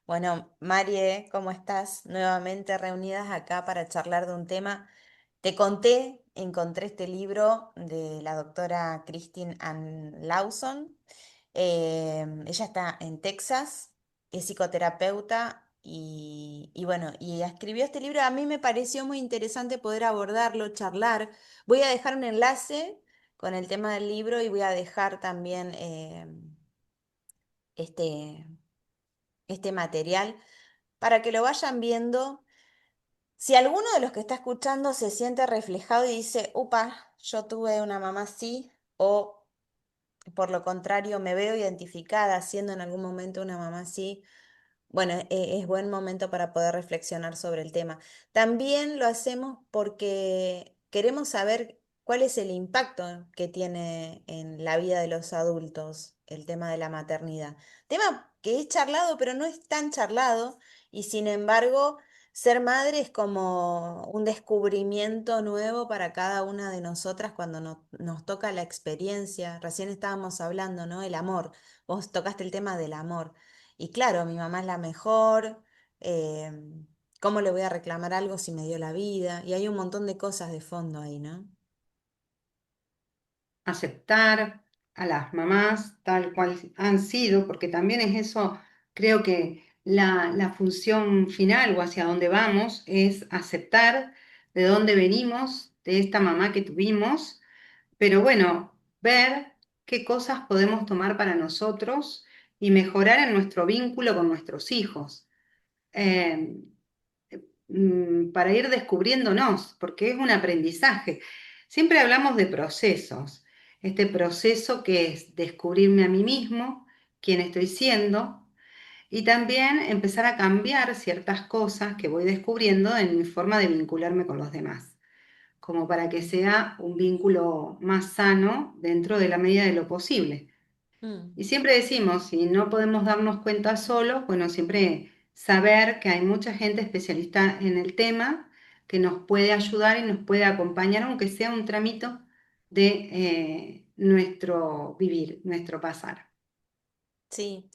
Bueno, Marie, ¿cómo estás? Nuevamente reunidas acá para charlar de un tema. Te conté, encontré este libro de la doctora Christine Ann Lawson. Ella está en Texas, es psicoterapeuta y bueno, y escribió este libro. A mí me pareció muy interesante poder abordarlo, charlar. Voy a dejar un enlace con el tema del libro y voy a dejar también este, este material para que lo vayan viendo. Si alguno de los que está escuchando se siente reflejado y dice, upa, yo tuve una mamá así, o por lo contrario, me veo identificada siendo en algún momento una mamá así, bueno, es buen momento para poder reflexionar sobre el tema. También lo hacemos porque queremos saber cuál es el impacto que tiene en la vida de los adultos el tema de la maternidad. Tema que es charlado, pero no es tan charlado, y sin embargo, ser madre es como un descubrimiento nuevo para cada una de nosotras cuando nos toca la experiencia. Recién estábamos hablando, ¿no? El amor. Vos tocaste el tema del amor. Y claro, mi mamá es la mejor, eh, ¿cómo le voy a reclamar algo si me dio la vida? Y hay un montón de cosas de fondo ahí, ¿no? Aceptar a las mamás tal cual han sido, porque también es eso, creo que la función final o hacia dónde vamos es aceptar de dónde venimos, de esta mamá que tuvimos, pero bueno, ver qué cosas podemos tomar para nosotros y mejorar en nuestro vínculo con nuestros hijos. Eh, para ir descubriéndonos, porque es un aprendizaje. Siempre hablamos de procesos, este proceso que es descubrirme a mí mismo, quién estoy siendo, y también empezar a cambiar ciertas cosas que voy descubriendo en mi forma de vincularme con los demás, como para que sea un vínculo más sano dentro de la medida de lo posible. Mm. Y siempre decimos, si no podemos darnos cuenta solos, bueno, siempre saber que hay mucha gente especialista en el tema que nos puede ayudar y nos puede acompañar, aunque sea un tramito de nuestro vivir, nuestro pasar. Sí,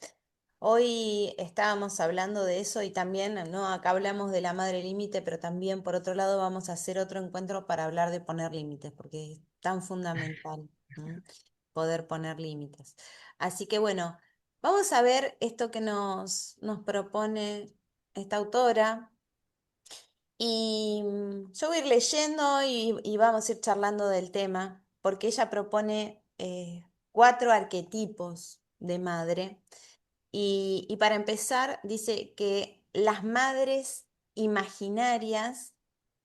hoy estábamos hablando de eso y también, ¿no? Acá hablamos de la madre límite, pero también por otro lado vamos a hacer otro encuentro para hablar de poner límites, porque es tan fundamental, ¿m? Poder poner límites. Así que bueno, vamos a ver esto que nos propone esta autora. Y yo voy a ir leyendo y vamos a ir charlando del tema, porque ella propone 4 arquetipos de madre. Y para empezar, dice que las madres imaginarias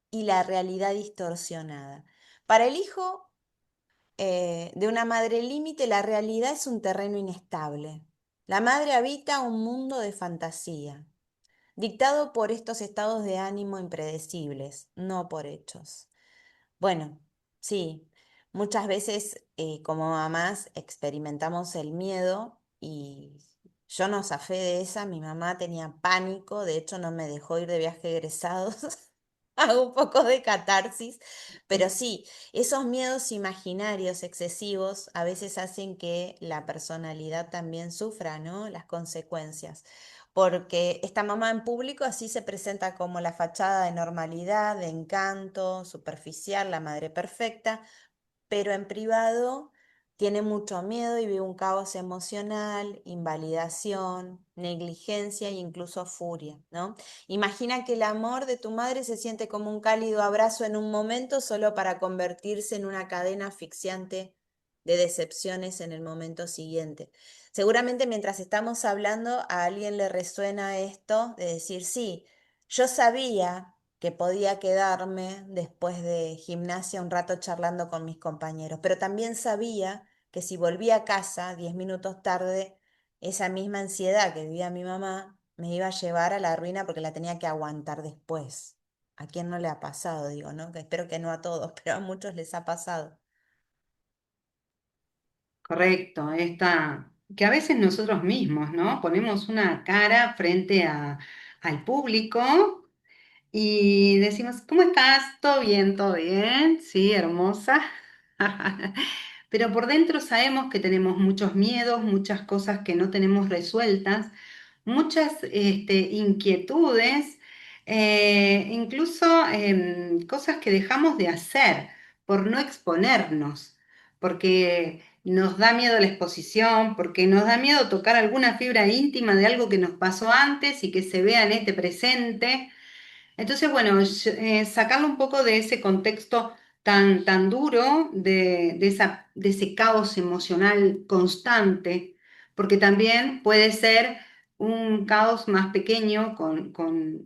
y la realidad distorsionada. Para el hijo de una madre límite, la realidad es un terreno inestable. La madre habita un mundo de fantasía dictado por estos estados de ánimo impredecibles, no por hechos. Bueno, sí, muchas veces como mamás experimentamos el miedo y yo no zafé de esa, mi mamá tenía pánico, de hecho no me dejó ir de viaje de egresados. Hago un poco de catarsis, pero sí, esos miedos imaginarios excesivos a veces hacen que la personalidad también sufra, ¿no? Las consecuencias. Porque esta mamá en público así se presenta como la fachada de normalidad, de encanto, superficial, la madre perfecta, pero en privado tiene mucho miedo y vive un caos emocional, invalidación, negligencia e incluso furia, ¿no? Imagina que el amor de tu madre se siente como un cálido abrazo en un momento solo para convertirse en una cadena asfixiante de decepciones en el momento siguiente. Seguramente mientras estamos hablando a alguien le resuena esto de decir, sí, yo sabía que podía quedarme después de gimnasia un rato charlando con mis compañeros, pero también sabía que si volvía a casa 10 minutos tarde, esa misma ansiedad que vivía mi mamá me iba a llevar a la ruina porque la tenía que aguantar después. ¿A quién no le ha pasado? Digo, ¿no? Que espero que no a todos, pero a muchos les ha pasado. Correcto, esta, que a veces nosotros mismos, ¿no? Ponemos una cara frente al público y decimos, ¿cómo estás? ¿Todo bien? ¿Todo bien? Sí, hermosa. Pero por dentro sabemos que tenemos muchos miedos, muchas cosas que no tenemos resueltas, muchas inquietudes, incluso cosas que dejamos de hacer por no exponernos, porque nos da miedo la exposición, porque nos da miedo tocar alguna fibra íntima de algo que nos pasó antes y que se vea en este presente. Entonces, bueno, sacarlo un poco de ese contexto tan duro, de ese caos emocional constante, porque también puede ser un caos más pequeño, con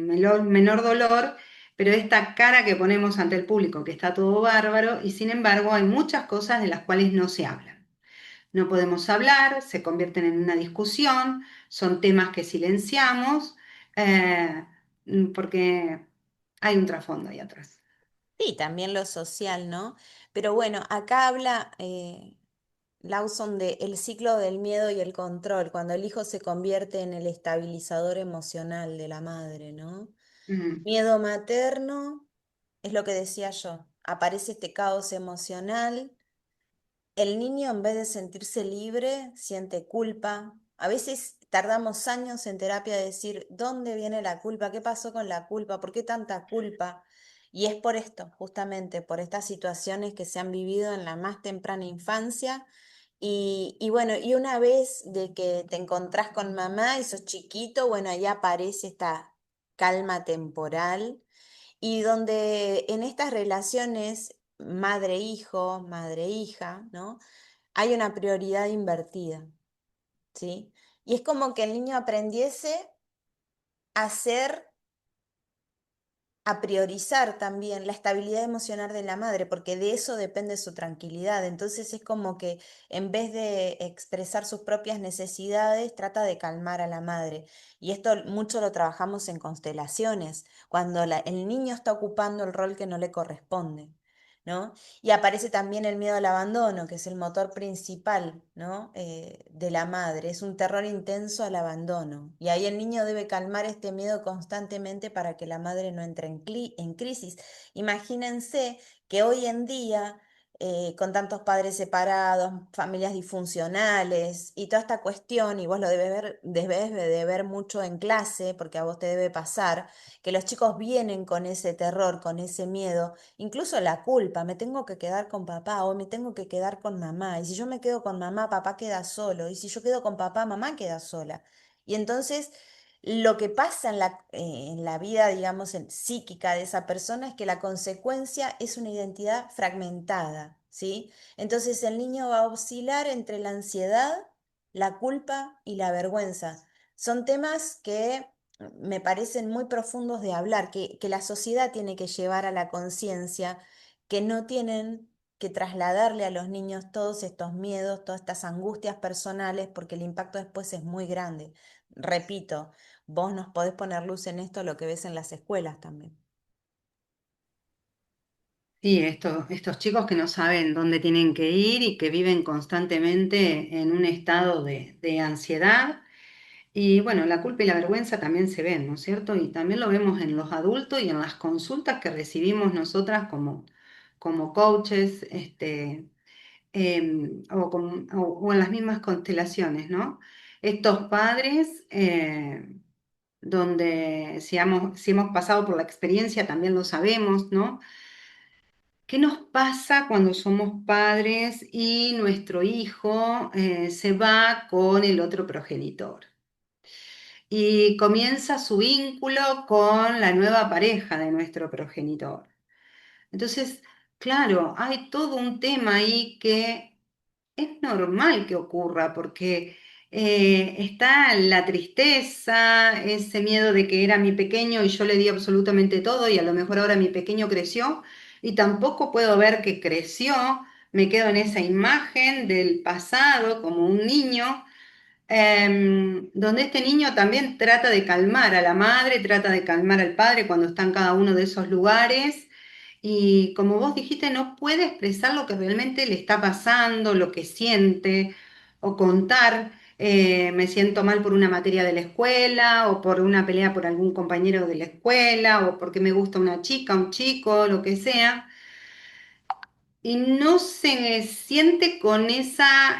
menor dolor, pero esta cara que ponemos ante el público, que está todo bárbaro, y sin embargo hay muchas cosas de las cuales no se hablan. No podemos hablar, se convierten en una discusión, son temas que silenciamos, eh, porque hay un trasfondo ahí atrás. Sí, también lo social, ¿no? Pero bueno, acá habla Lawson de el ciclo del miedo y el control, cuando el hijo se convierte en el estabilizador emocional de la madre, ¿no? Mm. Miedo materno, es lo que decía yo, aparece este caos emocional. El niño, en vez de sentirse libre, siente culpa. A veces tardamos años en terapia de decir, ¿dónde viene la culpa? ¿Qué pasó con la culpa? ¿Por qué tanta culpa? Y es por esto, justamente, por estas situaciones que se han vivido en la más temprana infancia. Y bueno, y una vez de que te encontrás con mamá y sos chiquito, bueno, ahí aparece esta calma temporal y donde en estas relaciones madre-hijo, madre-hija, ¿no? Hay una prioridad invertida, ¿sí? Y es como que el niño aprendiese a ser, a priorizar también la estabilidad emocional de la madre, porque de eso depende su tranquilidad. Entonces es como que en vez de expresar sus propias necesidades, trata de calmar a la madre. Y esto mucho lo trabajamos en constelaciones, cuando el niño está ocupando el rol que no le corresponde. ¿No? Y aparece también el miedo al abandono, que es el motor principal, ¿no? De la madre. Es un terror intenso al abandono. Y ahí el niño debe calmar este miedo constantemente para que la madre no entre en crisis. Imagínense que hoy en día, con tantos padres separados, familias disfuncionales y toda esta cuestión, y vos lo debes de ver mucho en clase, porque a vos te debe pasar, que los chicos vienen con ese terror, con ese miedo. Incluso la culpa, me tengo que quedar con papá o me tengo que quedar con mamá. Y si yo me quedo con mamá, papá queda solo. Y si yo quedo con papá, mamá queda sola. Y entonces lo que pasa en la vida, digamos, psíquica de esa persona es que la consecuencia es una identidad fragmentada, ¿sí? Entonces el niño va a oscilar entre la ansiedad, la culpa y la vergüenza. Son temas que me parecen muy profundos de hablar, que la sociedad tiene que llevar a la conciencia, que no tienen que trasladarle a los niños todos estos miedos, todas estas angustias personales, porque el impacto después es muy grande. Repito, vos nos podés poner luz en esto, lo que ves en las escuelas también. Sí, estos chicos que no saben dónde tienen que ir y que viven constantemente en un estado de ansiedad. Y bueno, la culpa y la vergüenza también se ven, ¿no es cierto? Y también lo vemos en los adultos y en las consultas que recibimos nosotras como coaches, o en las mismas constelaciones, ¿no? Estos padres, donde si hemos pasado por la experiencia, también lo sabemos, ¿no? ¿Qué nos pasa cuando somos padres y nuestro hijo se va con el otro progenitor? Y comienza su vínculo con la nueva pareja de nuestro progenitor. Entonces, claro, hay todo un tema ahí que es normal que ocurra porque está la tristeza, ese miedo de que era mi pequeño y yo le di absolutamente todo y a lo mejor ahora mi pequeño creció y tampoco puedo ver que creció, me quedo en esa imagen del pasado como un niño, donde este niño también trata de calmar a la madre, trata de calmar al padre cuando está en cada uno de esos lugares. Y como vos dijiste, no puede expresar lo que realmente le está pasando, lo que siente, o contar, me siento mal por una materia de la escuela, o por una pelea por algún compañero de la escuela, o porque me gusta una chica, un chico, lo que sea. Y no se siente con esa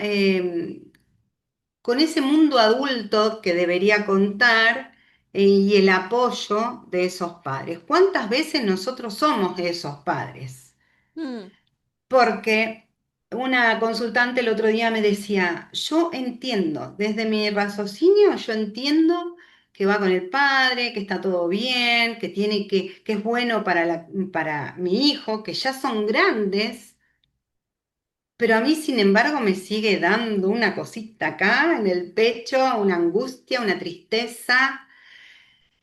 con ese mundo adulto que debería contar y el apoyo de esos padres. ¿Cuántas veces nosotros somos esos padres? Mm, Porque una consultante el otro día me decía, yo entiendo, desde mi raciocinio, yo entiendo que va con el padre, que está todo bien, que es bueno para para mi hijo, que ya son grandes, pero a mí, sin embargo, me sigue dando una cosita acá en el pecho, una angustia, una tristeza.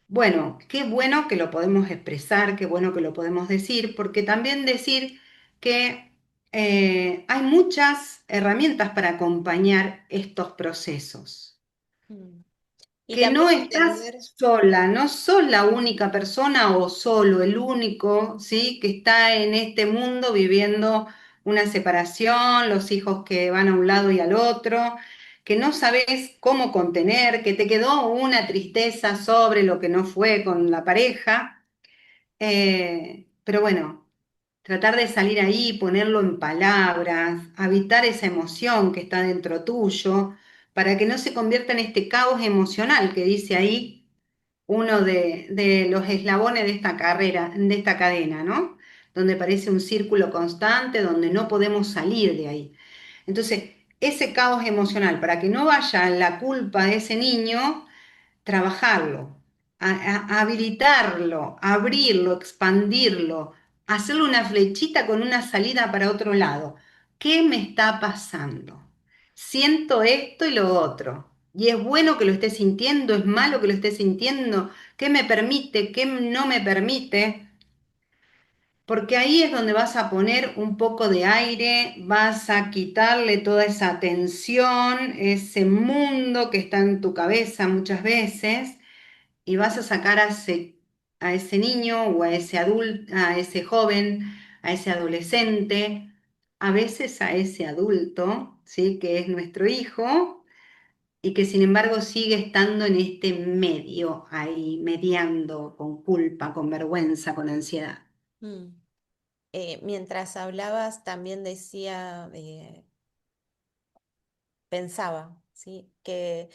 Bueno, qué bueno que lo podemos expresar, qué bueno que lo podemos decir, porque también decir que hay muchas herramientas para acompañar estos procesos, mm. Y que no también estás entender, sola, no sos la única persona o solo el único, ¿sí? Que está en este mundo viviendo una separación, los hijos que van a un lado y al otro, que no sabes cómo contener, que te quedó una tristeza sobre lo que no fue con la pareja. Pero bueno, tratar de salir ahí, ponerlo en palabras, habitar esa emoción que está dentro tuyo, para que no se convierta en este caos emocional que dice ahí uno de los eslabones de esta carrera, de esta cadena, ¿no? Donde parece un círculo constante, donde no podemos salir de ahí. Entonces, ese caos emocional, para que no vaya la culpa de ese niño, trabajarlo, habilitarlo, abrirlo, expandirlo, hacerle una flechita con una salida para otro lado. ¿Qué me está pasando? Siento esto y lo otro. Y es bueno que lo esté sintiendo, es malo que lo esté sintiendo. ¿Qué me permite? ¿Qué no me permite? Porque ahí es donde vas a poner un poco de aire, vas a quitarle toda esa tensión, ese mundo que está en tu cabeza muchas veces y vas a sacar a ese niño o a ese adulto, a ese joven, a ese adolescente, a veces a ese adulto, ¿sí? Que es nuestro hijo y que sin embargo sigue estando en este medio ahí, mediando con culpa, con vergüenza, con ansiedad. mm, mientras hablabas también decía, pensaba, ¿sí? Que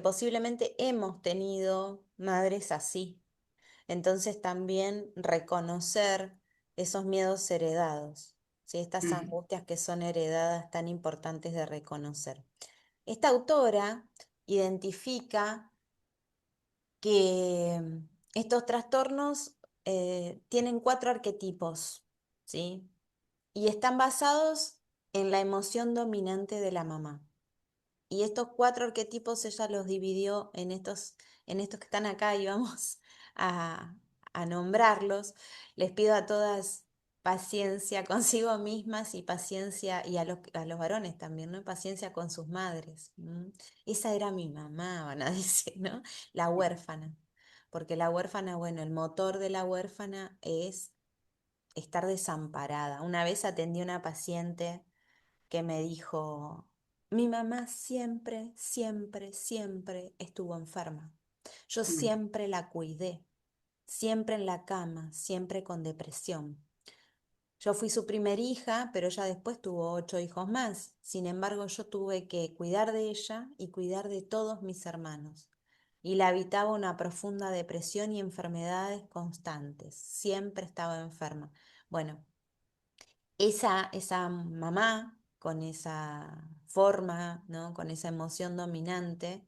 posiblemente hemos tenido madres así. Entonces también reconocer esos miedos heredados, ¿sí? Estas Mm, angustias que son heredadas tan importantes de reconocer. Esta autora identifica que estos trastornos tienen cuatro arquetipos, ¿sí? Y están basados en la emoción dominante de la mamá. Y estos cuatro arquetipos ella los dividió en estos que están acá y vamos a, a nombrarlos. Les pido a todas paciencia consigo mismas y paciencia, y a los varones también, ¿no? Paciencia con sus madres. Esa era mi mamá, van a decir, ¿no? La huérfana. Porque la huérfana, bueno, el motor de la huérfana es estar desamparada. Una vez atendí a una paciente que me dijo, mi mamá siempre, siempre, siempre estuvo enferma. Yo mm, siempre la cuidé, siempre en la cama, siempre con depresión. Yo fui su primer hija, pero ella después tuvo 8 hijos más. Sin embargo, yo tuve que cuidar de ella y cuidar de todos mis hermanos. Y la habitaba una profunda depresión y enfermedades constantes. Siempre estaba enferma. Bueno, esa mamá con esa forma, ¿no? Con esa emoción dominante,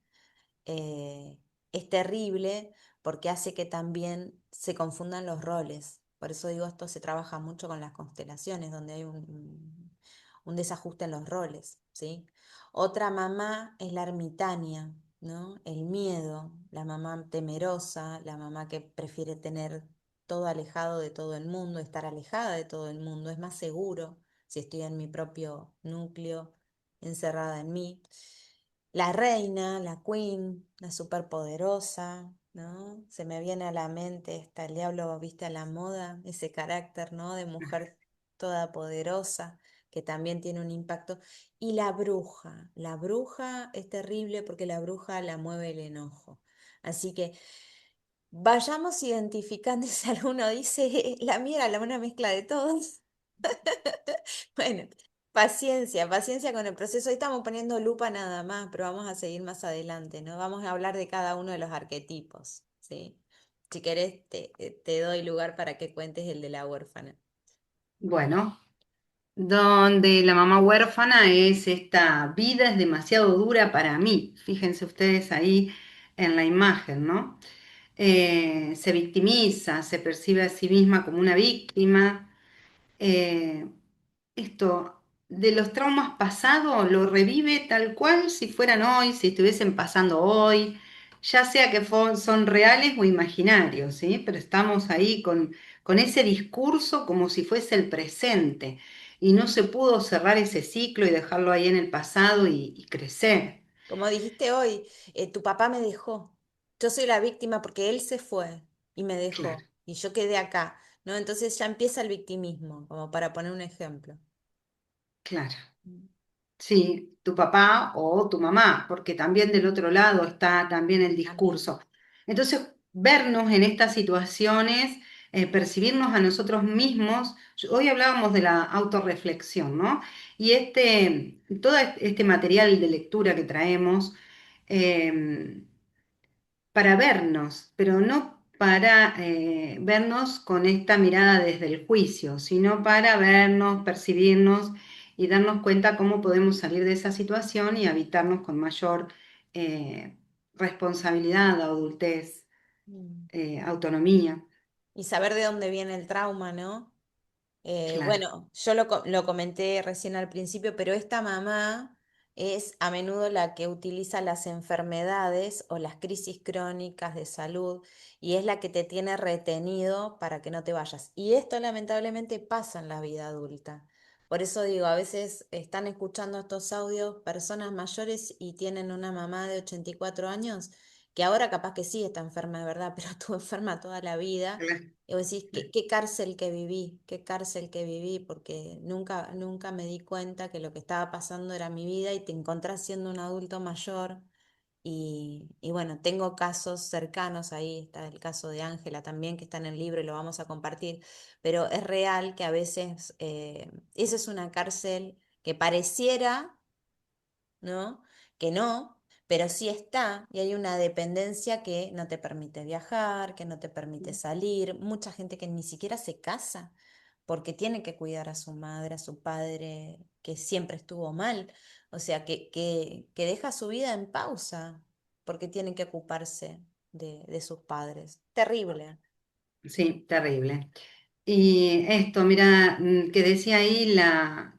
eh, es terrible porque hace que también se confundan los roles. Por eso digo, esto se trabaja mucho con las constelaciones, donde hay un desajuste en los roles, ¿sí? Otra mamá es la ermitaña, ¿no? El miedo, la mamá temerosa, la mamá que prefiere tener todo alejado de todo el mundo, estar alejada de todo el mundo, es más seguro si estoy en mi propio núcleo, encerrada en mí. La reina, la queen, la superpoderosa, ¿no? Se me viene a la mente esta, el diablo viste a la moda, ese carácter, ¿no? De mujer toda poderosa, que también tiene un impacto. Y la bruja es terrible porque la bruja la mueve el enojo. Así que vayamos identificando si alguno dice, la mía era una mezcla de todos. Bueno, Paciencia, paciencia con el proceso. Hoy estamos poniendo lupa nada más, pero vamos a seguir más adelante, ¿no? Vamos a hablar de cada uno de los arquetipos, ¿sí? Si querés, te doy lugar para que cuentes el de la huérfana. Bueno, donde la mamá huérfana es esta vida es demasiado dura para mí. Fíjense ustedes ahí en la imagen, ¿no? Se victimiza, se percibe a sí misma como una víctima. eh, Esto de los traumas pasados lo revive tal cual si fueran hoy, si estuviesen pasando hoy, ya sea que son reales o imaginarios, ¿sí? Pero estamos ahí con ese discurso como si fuese el presente y no se pudo cerrar ese ciclo y dejarlo ahí en el pasado y crecer. Como dijiste hoy, tu papá me dejó. Yo soy la víctima porque él se fue y me Claro, dejó y yo quedé acá, ¿no? Entonces ya empieza el victimismo, como para poner un ejemplo. claro. Mm. Sí, tu papá o tu mamá, porque también del otro lado está también el También. discurso. Entonces, vernos en estas situaciones, percibirnos a nosotros mismos, hoy hablábamos de la autorreflexión, ¿no? Y todo este material de lectura que traemos, eh, para vernos, pero no para vernos con esta mirada desde el juicio, sino para vernos, percibirnos y darnos cuenta cómo podemos salir de esa situación y habitarnos con mayor eh, responsabilidad, adultez, Mm. autonomía. Y saber de dónde viene el trauma, ¿no? Claro, Bueno, yo lo comenté recién al principio, pero esta mamá es a menudo la que utiliza las enfermedades o las crisis crónicas de salud y es la que te tiene retenido para que no te vayas. Y esto lamentablemente pasa en la vida adulta. Por eso digo, a veces están escuchando estos audios personas mayores y tienen una mamá de 84 años que ahora capaz que sí está enferma de verdad, pero estuvo enferma toda la vida claro. y vos decís, qué cárcel que viví, qué cárcel que viví, porque nunca me di cuenta que lo que estaba pasando era mi vida y te encontrás siendo un adulto mayor. Y bueno, tengo casos cercanos, ahí está el caso de Ángela también, que está en el libro y lo vamos a compartir, pero es real que a veces esa es una cárcel que pareciera, ¿no? Que no, pero sí está y hay una dependencia que no te permite viajar, que no te permite salir, mucha gente que ni siquiera se casa porque tiene que cuidar a su madre, a su padre, que siempre estuvo mal, o sea, que deja su vida en pausa porque tiene que ocuparse de sus padres. Terrible. Sí, terrible. Y esto, mira, que decía ahí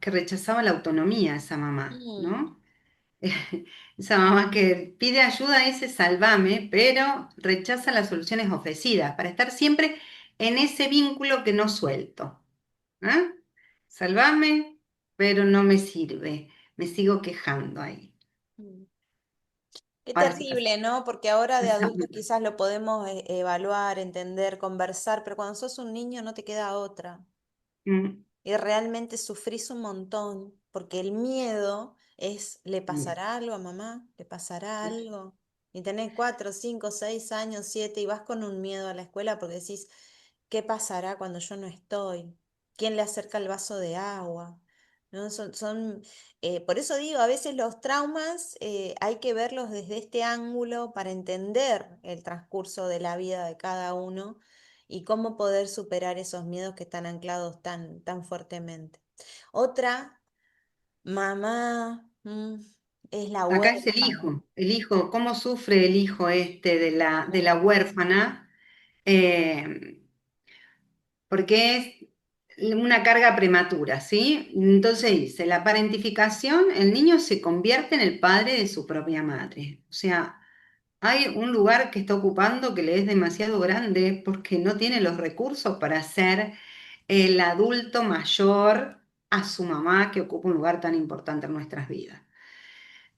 que rechazaba la autonomía esa mamá, Mm, ¿no? Esa mamá que pide ayuda, dice sálvame, pero rechaza las soluciones ofrecidas para estar siempre en ese vínculo que no suelto. ¿Ah? Sálvame, pero no me sirve. Me sigo quejando ahí. mm. Qué Así- terrible, ¿no? Porque ahora de adultos así- quizás lo podemos evaluar, entender, conversar, pero cuando sos un niño no te queda otra. Mm, Y realmente sufrís un montón, porque el miedo es, ¿le mm, pasará algo a mamá? ¿Le pasará algo? Y tenés 4, 5, 6 años, 7, y vas con un miedo a la escuela porque decís, ¿qué pasará cuando yo no estoy? ¿Quién le acerca el vaso de agua? ¿No? Por eso digo, a veces los traumas hay que verlos desde este ángulo para entender el transcurso de la vida de cada uno y cómo poder superar esos miedos que están anclados tan fuertemente. Otra, mamá, es la Acá es huérfana. el hijo, cómo sufre el hijo este de la Mm, huérfana. Eh, Porque es una carga prematura, ¿sí? Entonces dice, la parentificación, el niño se convierte en el padre de su propia madre. O sea, hay un lugar que está ocupando que le es demasiado grande porque no tiene los recursos para ser el adulto mayor a su mamá que ocupa un lugar tan importante en nuestras vidas.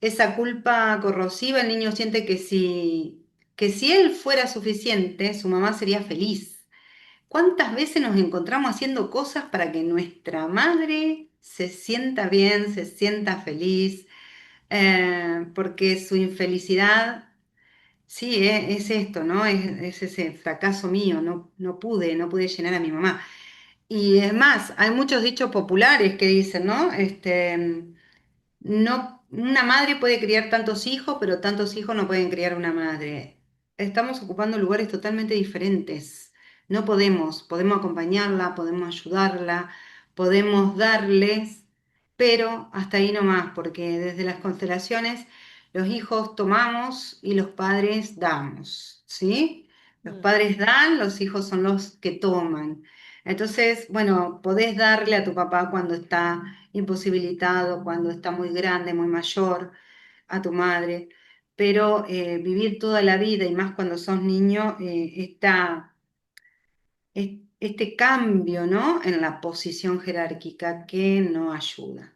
Esa culpa corrosiva, el niño siente que si él fuera suficiente, su mamá sería feliz. ¿Cuántas veces nos encontramos haciendo cosas para que nuestra madre se sienta bien, se sienta feliz? Porque su infelicidad, sí, es esto, ¿no? Es ese fracaso mío, no pude llenar a mi mamá. Y es más, hay muchos dichos populares que dicen, ¿no? No, una madre puede criar tantos hijos, pero tantos hijos no pueden criar una madre. Estamos ocupando lugares totalmente diferentes. No podemos, podemos acompañarla, podemos ayudarla, podemos darles, pero hasta ahí nomás, porque desde las constelaciones los hijos tomamos y los padres damos, ¿sí? Los Mm, padres dan, los hijos son los que toman. Entonces, bueno, podés darle a tu papá cuando está imposibilitado, cuando está muy grande, muy mayor, a tu madre, pero vivir toda la vida y más cuando sos niño, este cambio, ¿no? En la posición jerárquica que no ayuda.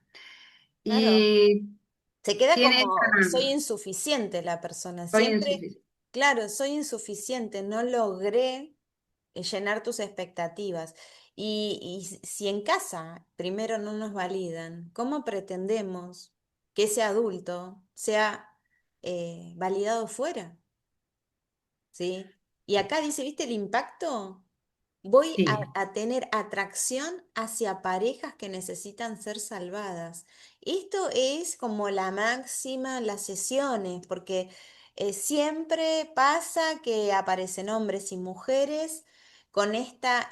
claro. Y Se queda tiene como, soy esa, insuficiente la persona. soy Siempre, insuficiente. claro, soy insuficiente, no logré llenar tus expectativas. Y si en casa primero no nos validan, ¿cómo pretendemos que ese adulto sea validado fuera? ¿Sí? Y acá dice, ¿viste el impacto? Voy Sí. a tener atracción hacia parejas que necesitan ser salvadas. Esto es como la máxima en las sesiones, porque siempre pasa que aparecen hombres y mujeres con esta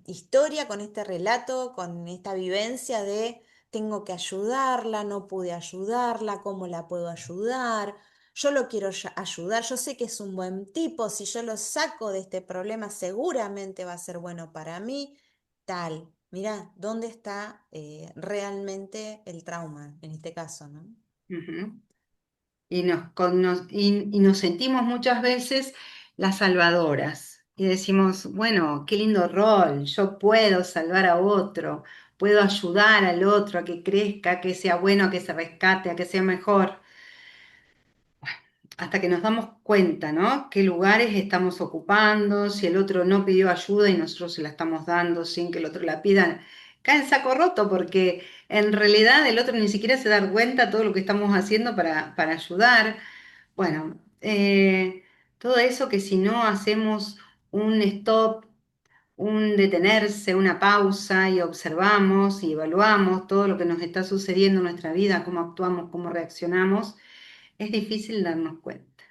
historia, con este relato, con esta vivencia de tengo que ayudarla, no pude ayudarla, ¿cómo la puedo ayudar? Yo lo quiero ayudar, yo sé que es un buen tipo, si yo lo saco de este problema seguramente va a ser bueno para mí, tal. Mirá, ¿dónde está realmente el trauma en este caso, ¿no? Ujú. Y nos sentimos muchas veces las salvadoras y decimos, bueno, qué lindo rol, yo puedo salvar a otro, puedo ayudar al otro a que crezca, a que sea bueno, a que se rescate, a que sea mejor, hasta que nos damos cuenta, ¿no? Qué lugares estamos ocupando, si el otro no pidió ayuda y nosotros se la estamos dando sin que el otro la pida, cae en saco roto porque en realidad el otro ni siquiera se da cuenta todo lo que estamos haciendo para ayudar. Bueno, todo eso que si no hacemos un stop, un detenerse, una pausa y observamos y evaluamos todo lo que nos está sucediendo en nuestra vida, cómo actuamos, cómo reaccionamos, es difícil darnos cuenta.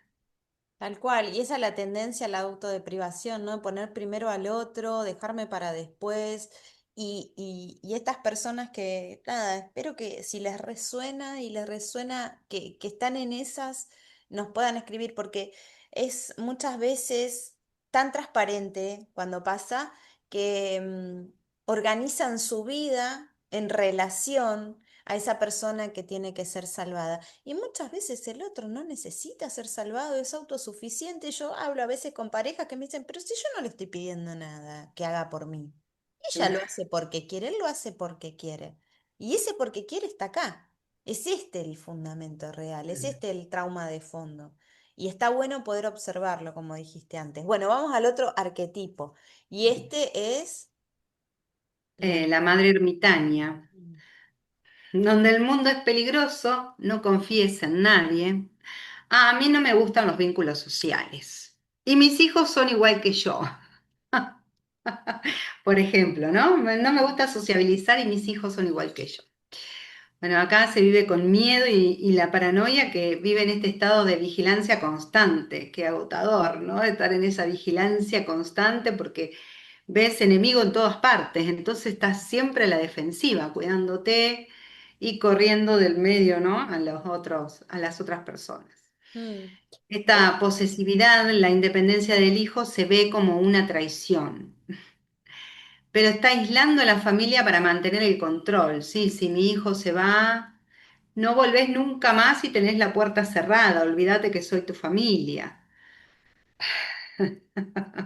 Tal cual, y esa es la tendencia a la autodeprivación, ¿no? Poner primero al otro, dejarme para después. Y estas personas que, nada, espero que si les resuena y les resuena que están en esas, nos puedan escribir, porque es muchas veces tan transparente cuando pasa que organizan su vida en relación a esa persona que tiene que ser salvada. Y muchas veces el otro no necesita ser salvado, es autosuficiente. Yo hablo a veces con parejas que me dicen, pero si yo no le estoy pidiendo nada que haga por mí. Ella lo hace porque quiere, él lo hace porque quiere. Y ese porque quiere está acá. Es este el fundamento real, es este el trauma de fondo. Y está bueno poder observarlo, como dijiste antes. Bueno, vamos al otro arquetipo. Y este es la... La madre ermitaña, donde el mundo es peligroso, no confíes en nadie. A mí no me gustan los vínculos sociales. Y mis hijos son igual que yo. Por ejemplo, ¿no? No me gusta sociabilizar y mis hijos son igual que yo. Bueno, acá se vive con miedo y la paranoia que vive en este estado de vigilancia constante, qué agotador, ¿no? Estar en esa vigilancia constante porque ves enemigo en todas partes, entonces estás siempre a la defensiva, cuidándote y corriendo del medio, ¿no? A los otros, a las otras personas. Mm. Esta posesividad, la independencia del hijo, se ve como una traición, pero está aislando a la familia para mantener el control. Sí, si mi hijo se va, no volvés nunca más y tenés la puerta cerrada, olvídate que soy tu familia.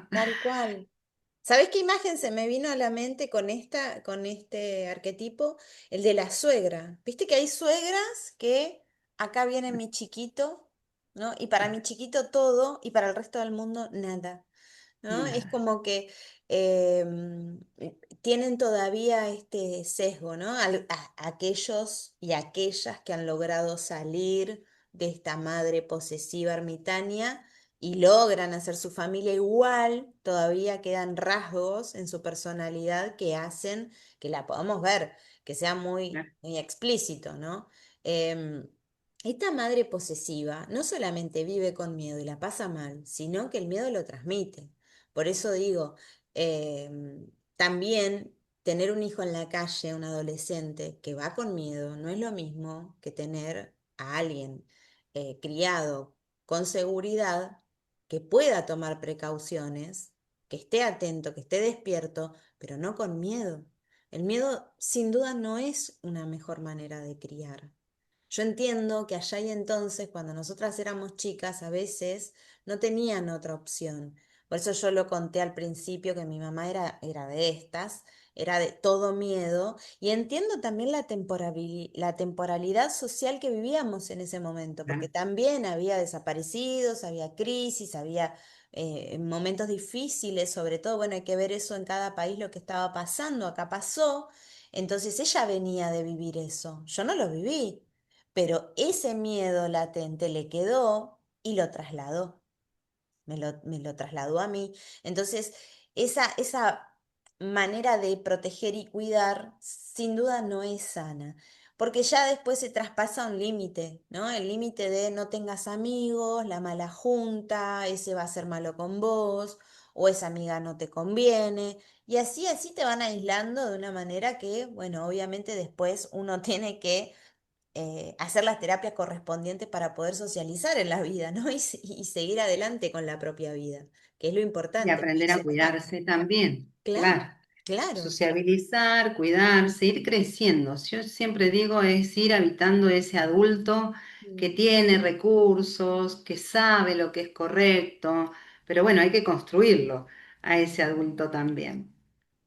Tal cual. ¿Sabés qué imagen se me vino a la mente con con este arquetipo? El de la suegra. Viste que hay suegras que acá viene mi chiquito, ¿no? Y para mi chiquito todo y para el resto del mundo nada, ¿no? Es Nada. como que tienen todavía este sesgo, ¿no? Aquellos y aquellas que han logrado salir de esta madre posesiva ermitaña y logran hacer su familia igual, todavía quedan rasgos en su personalidad que hacen que la podamos ver, que sea muy, Claro, muy explícito, ¿no? Em, Esta madre posesiva no solamente vive con miedo y la pasa mal, sino que el miedo lo transmite. Por eso digo, también tener un hijo en la calle, un adolescente que va con miedo, no es lo mismo que tener a alguien criado con seguridad, que pueda tomar precauciones, que esté atento, que esté despierto, pero no con miedo. El miedo sin duda no es una mejor manera de criar. Yo entiendo que allá y entonces, cuando nosotras éramos chicas, a veces no tenían otra opción. Por eso yo lo conté al principio que mi mamá era de estas, era de todo miedo, y entiendo también la temporalidad social que vivíamos en ese momento, porque claro. también había desaparecidos, había crisis, había momentos difíciles, sobre todo, bueno, hay que ver eso en cada país lo que estaba pasando, acá pasó, entonces ella venía de vivir eso, yo no lo viví, pero ese miedo latente le quedó y lo trasladó, me lo trasladó a mí. Entonces, esa manera de proteger y cuidar sin duda no es sana, porque ya después se traspasa un límite, ¿no? El límite de no tengas amigos, la mala junta, ese va a ser malo con vos, o esa amiga no te conviene. Y así te van aislando de una manera que, bueno, obviamente después uno tiene que hacer las terapias correspondientes para poder socializar en la vida, ¿no? Y seguir adelante con la propia vida, que es lo Y importante, aprender a poderse cuidar. cuidarse también, Claro, claro. claro. Sociabilizar, cuidarse, ir creciendo. Yo siempre digo es ir habitando ese adulto que Mm. tiene recursos, que sabe lo que es correcto, pero bueno, hay que construirlo a ese adulto también.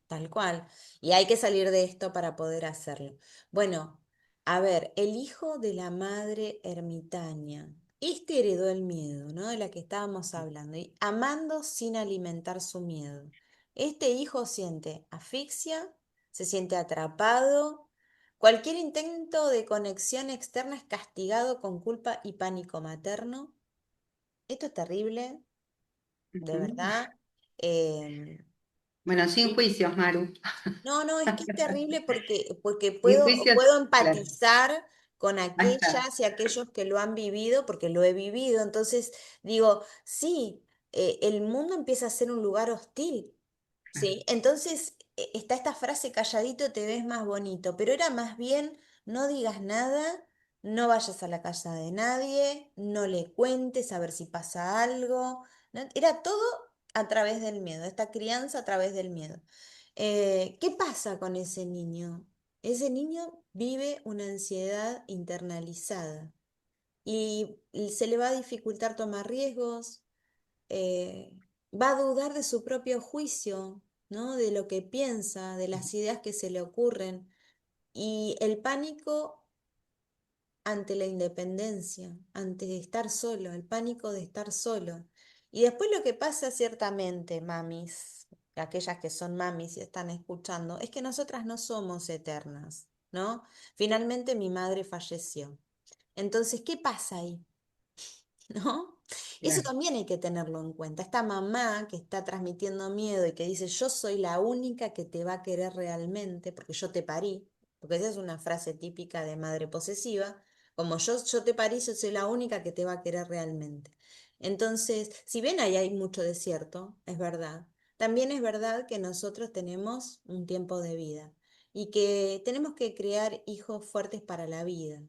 Tal cual. Y hay que salir de esto para poder hacerlo. Bueno, a ver, el hijo de la madre ermitaña. Este heredó el miedo, ¿no? De la que estábamos hablando. Y amando sin alimentar su miedo. Este hijo siente asfixia, se siente atrapado. Cualquier intento de conexión externa es castigado con culpa y pánico materno. Esto es terrible, de Ujú. verdad. Em, Bueno, sin juicios, Maru. No, no, es que es terrible porque Sin puedo, juicios, puedo claro. empatizar con Ahí está. aquellas y aquellos que lo han vivido, porque lo he vivido. Entonces digo, sí, el mundo empieza a ser un lugar hostil, ¿sí? Entonces está esta frase, calladito te ves más bonito, pero era más bien, no digas nada, no vayas a la casa de nadie, no le cuentes a ver si pasa algo, ¿no? Era todo a través del miedo, esta crianza a través del miedo. ¿Qué pasa con ese niño? Ese niño vive una ansiedad internalizada y se le va a dificultar tomar riesgos, eh, va a dudar de su propio juicio, ¿no? De lo que piensa, de las ideas que se le ocurren. Y el pánico ante la independencia, ante estar solo, el pánico de estar solo. Y después lo que pasa ciertamente, mamis, aquellas que son mamis y están escuchando, es que nosotras no somos eternas, ¿no? Finalmente mi madre falleció. Entonces, ¿qué pasa ahí? ¿No? Eso Claro, también hay que tenerlo en cuenta. Esta mamá que está transmitiendo miedo y que dice, yo soy la única que te va a querer realmente porque yo te parí, porque esa es una frase típica de madre posesiva, como yo te parí, yo soy la única que te va a querer realmente. Entonces, si bien ahí hay mucho desierto, es verdad, también es verdad que nosotros tenemos un tiempo de vida y que tenemos que crear hijos fuertes para la vida,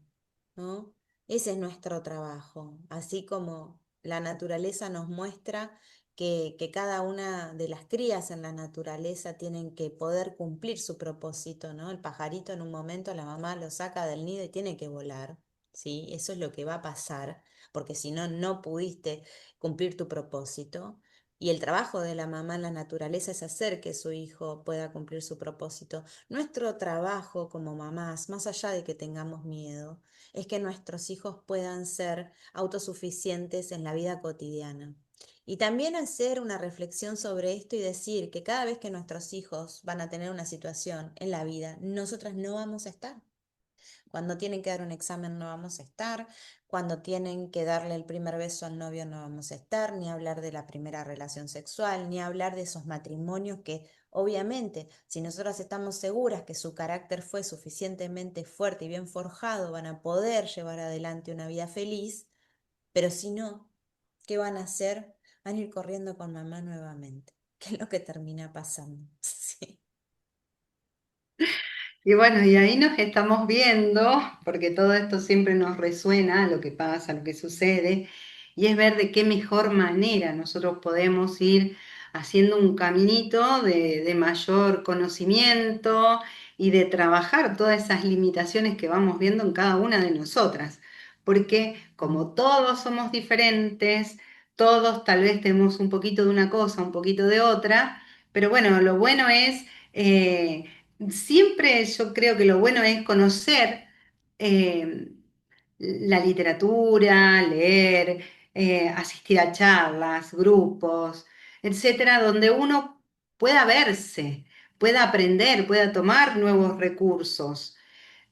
¿no? Ese es nuestro trabajo, así como la naturaleza nos muestra que cada una de las crías en la naturaleza tienen que poder cumplir su propósito, ¿no? El pajarito en un momento la mamá lo saca del nido y tiene que volar, ¿sí? Eso es lo que va a pasar, porque si no, no pudiste cumplir tu propósito. Y el trabajo de la mamá en la naturaleza es hacer que su hijo pueda cumplir su propósito. Nuestro trabajo como mamás, más allá de que tengamos miedo, es que nuestros hijos puedan ser autosuficientes en la vida cotidiana. Y también hacer una reflexión sobre esto y decir que cada vez que nuestros hijos van a tener una situación en la vida, nosotras no vamos a estar. Cuando tienen que dar un examen no vamos a estar, cuando tienen que darle el primer beso al novio no vamos a estar, ni hablar de la primera relación sexual, ni hablar de esos matrimonios que obviamente, si nosotras estamos seguras que su carácter fue suficientemente fuerte y bien forjado, van a poder llevar adelante una vida feliz, pero si no, ¿qué van a hacer? Van a ir corriendo con mamá nuevamente, que es lo que termina pasando. Sí. Y bueno, y ahí nos estamos viendo, porque todo esto siempre nos resuena, lo que pasa, lo que sucede, y es ver de qué mejor manera nosotros podemos ir haciendo un caminito de mayor conocimiento y de trabajar todas esas limitaciones que vamos viendo en cada una de nosotras. Porque como todos somos diferentes, todos tal vez tenemos un poquito de una cosa, un poquito de otra, pero bueno, lo bueno es... siempre yo creo que lo bueno es conocer eh, la literatura, leer, asistir a charlas, grupos, etcétera, donde uno pueda verse, pueda aprender, pueda tomar nuevos recursos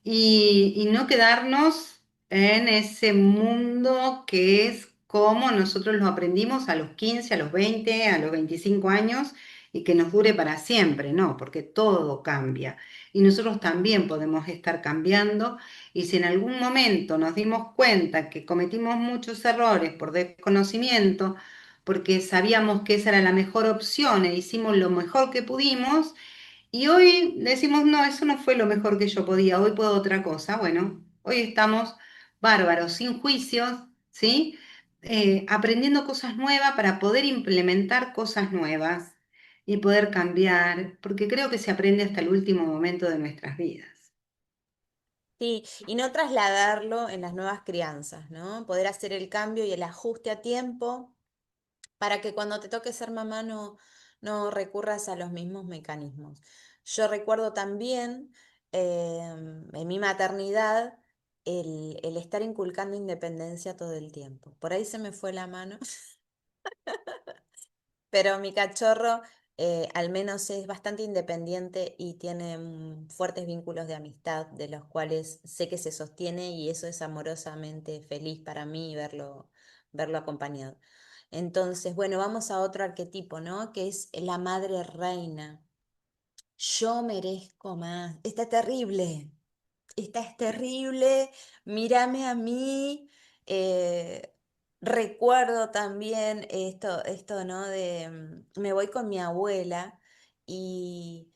y no quedarnos en ese mundo que es como nosotros lo aprendimos a los 15, a los 20, a los 25 años y que nos dure para siempre, no, porque todo cambia y nosotros también podemos estar cambiando y si en algún momento nos dimos cuenta que cometimos muchos errores por desconocimiento, porque sabíamos que esa era la mejor opción e hicimos lo mejor que pudimos, y hoy decimos, no, eso no fue lo mejor que yo podía, hoy puedo otra cosa. Bueno, hoy estamos bárbaros, sin juicios, ¿sí? Aprendiendo cosas nuevas para poder implementar cosas nuevas y poder cambiar, porque creo que se aprende hasta el último momento de nuestras vidas. Sí, y no trasladarlo en las nuevas crianzas, ¿no? Poder hacer el cambio y el ajuste a tiempo para que cuando te toque ser mamá no recurras a los mismos mecanismos. Yo recuerdo también en mi maternidad el estar inculcando independencia todo el tiempo. Por ahí se me fue la mano, pero mi cachorro al menos es bastante independiente y tiene fuertes vínculos de amistad de los cuales sé que se sostiene y eso es amorosamente feliz para mí verlo acompañado. Entonces, bueno, vamos a otro arquetipo, ¿no? Que es la madre reina. Yo merezco más. Está terrible. Esta es terrible, mírame a mí. eh, Recuerdo también esto, ¿no? De me voy con mi abuela y,